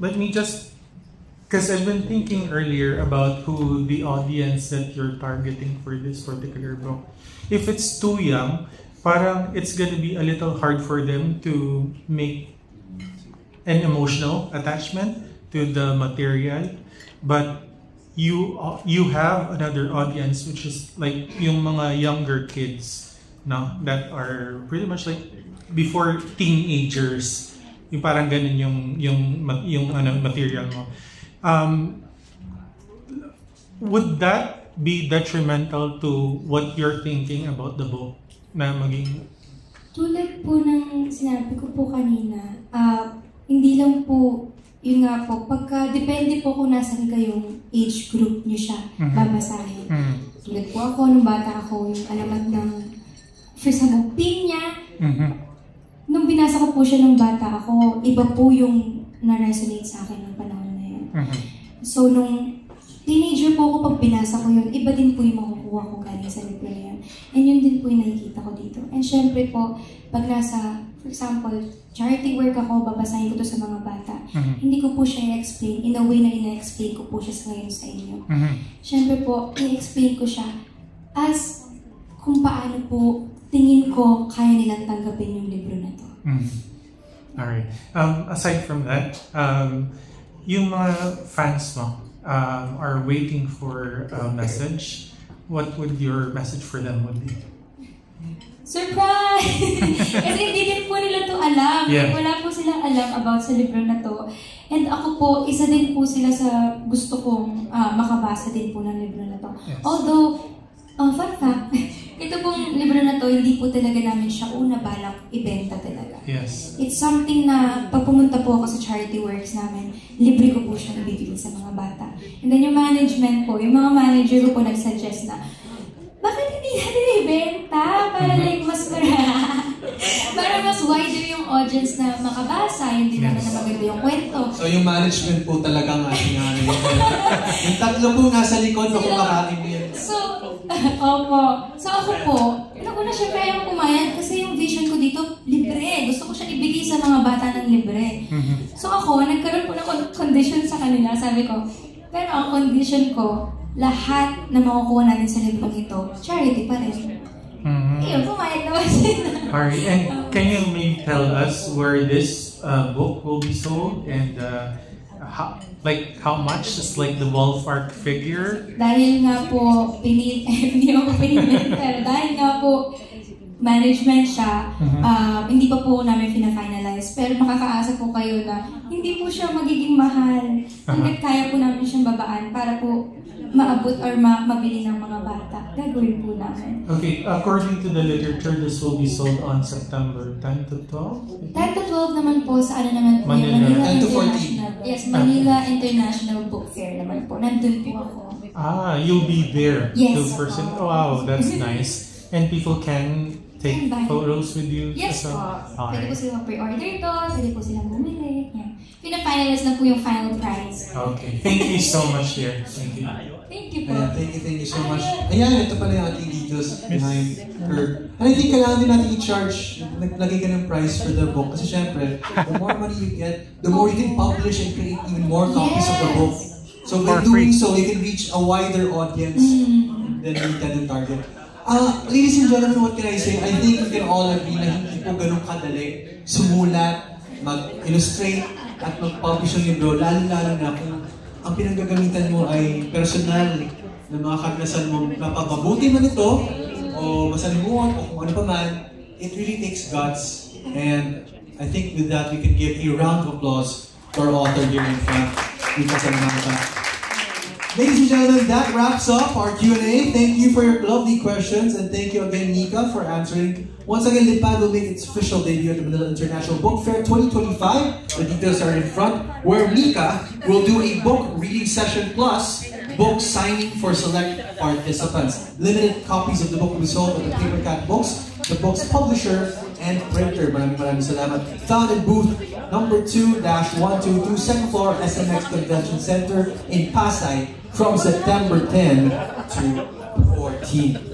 Speaker 14: Let me just, because I've been thinking earlier about who the audience that you're targeting for this particular book. If it's too young, parang it's gonna be a little hard for them to make an emotional attachment to the material, but you have another audience which is like yung mga younger kids, no, that are pretty much like before teenagers, yung parang ganun yung material mo. Would that be detrimental to what you're thinking about the book na maging?
Speaker 2: Tulad po ng sinabi ko po kanina, hindi lang po yun nga po, depende po kung nasan kayong age group niyo siya babasahin. Tulad po ako, nung bata ako, yung alamat ng first hanggang pinya. Nung binasa ko po siya nung bata ako, iba po yung na-resonate sa akin ng panahon na yun. So, nung teenager po ako, pag binasa ko yun, iba din po yung makukuha ko galing sa libro na yun. And yun din po yung nakikita ko dito. And syempre po, pag nasa, for example, charity work ako, babasahin ko to sa mga bata. Hindi ko po siya i-explain in a way na ina-explain ko po siya ngayon sa inyo. Syempre po, i-explain ko siya as kung paano po tingin ko kaya nilang tanggapin yung libro na to.
Speaker 14: Alright. Aside from that, yung mga fans mo are waiting for a message. What would your message for them would be?
Speaker 2: Surprise! Kasi hindi din po nila to alam.
Speaker 14: Yeah.
Speaker 2: Wala po silang alam about sa libro na to. And ako po, isa din po sila sa gusto kong makabasa din po ng libro na to. Yes. Although, fun fact, ito pong libro na to, hindi po talaga namin siya una balak ibenta talaga.
Speaker 14: Yes.
Speaker 2: It's something na pag pumunta po ako sa charity works namin, libre ko po siya nabibigay sa mga bata. And then yung management po, yung mga manager ko po nag-suggest na, bakit hindi natin ibenta? Para like mas para mas wider yung audience na makabasa, hindi naman na maganda yung kwento.
Speaker 1: So yung management po talagang yung tatlo po nasa likod na kumakain yun.
Speaker 2: So, opo. So ako po, una syempre ayaw pumayag kasi yung vision ko dito, libre. Gusto ko siya ibigay sa mga bata ng libre. So ako, nagkaroon po ng condition sa kanila. Sabi ko, pero ang condition ko, lahat na makukuha natin sa librong ito, charity pa rin. Ayun, pumayag naman sila.
Speaker 14: Alright, and can you maybe tell us where this book will be sold and how much is like the ballpark figure?
Speaker 2: Dahil nga po, hindi ako pinili, pero dahil nga po, management siya, hindi pa po namin pina-finalize. Pero makakaasa po kayo na hindi po siya magiging mahal. Hanggat kaya po namin siyang babaan para po maabot or mabili ng mga bata. Gagawin po namin.
Speaker 14: Okay, according to the literature, this will be sold on September 10 to 12?
Speaker 2: 10 to 12 naman po sa naman po
Speaker 14: Manila.
Speaker 2: Manila
Speaker 1: 10 to 14.
Speaker 2: Yes, Manila International Book Fair naman po. Nandun po ako.
Speaker 14: You'll be there.
Speaker 2: Yes.
Speaker 14: 2%. Oh, wow, that's nice. And people can take photos with you?
Speaker 2: Yes po. Pwede po
Speaker 14: Alright.
Speaker 2: silang pre-order doon, pwede po silang bumili. Yan. Pina-finalize na po yung final price.
Speaker 14: Okay. Thank you so much, dear. Thank you.
Speaker 2: Thank you po.
Speaker 1: Thank you so much. Ayan, ito pala yung ating details behind her. And I think kailangan din natin i-charge, naglagay ka ng price for the book. Kasi syempre, the more money you get, the more you can publish and create even more copies of the book. So by doing so, you can reach a wider audience than you intended target. Ladies and gentlemen, what can I say? I think we can all agree na hindi po ganun kadali sumulat, mag-illustrate, at mag-publish ng libro, lalo-lalo na kung ang pinanggagamitan mo ay personal na mga karanasan mo, mapapabuti man ito, o masalimuot, o kung ano pa man, it really takes guts. And I think with that, we can give a round of applause to our author here in front, Mika Salamanca. Ladies and gentlemen, that wraps up our Q&A. Thank you for your lovely questions, and thank you again, Mika, for answering. Once again, Litpad will make its official debut at the Manila International Book Fair 2025. The details are in front, where Mika will do a book reading session plus book signing for select participants. Limited copies of the book will be sold at the Paper Cat Books, the book's publisher and printer. Maraming salamat. Found in booth number 2-122, second floor, SMX Convention Center in Pasay from September 10 to 14.
Speaker 9: 14.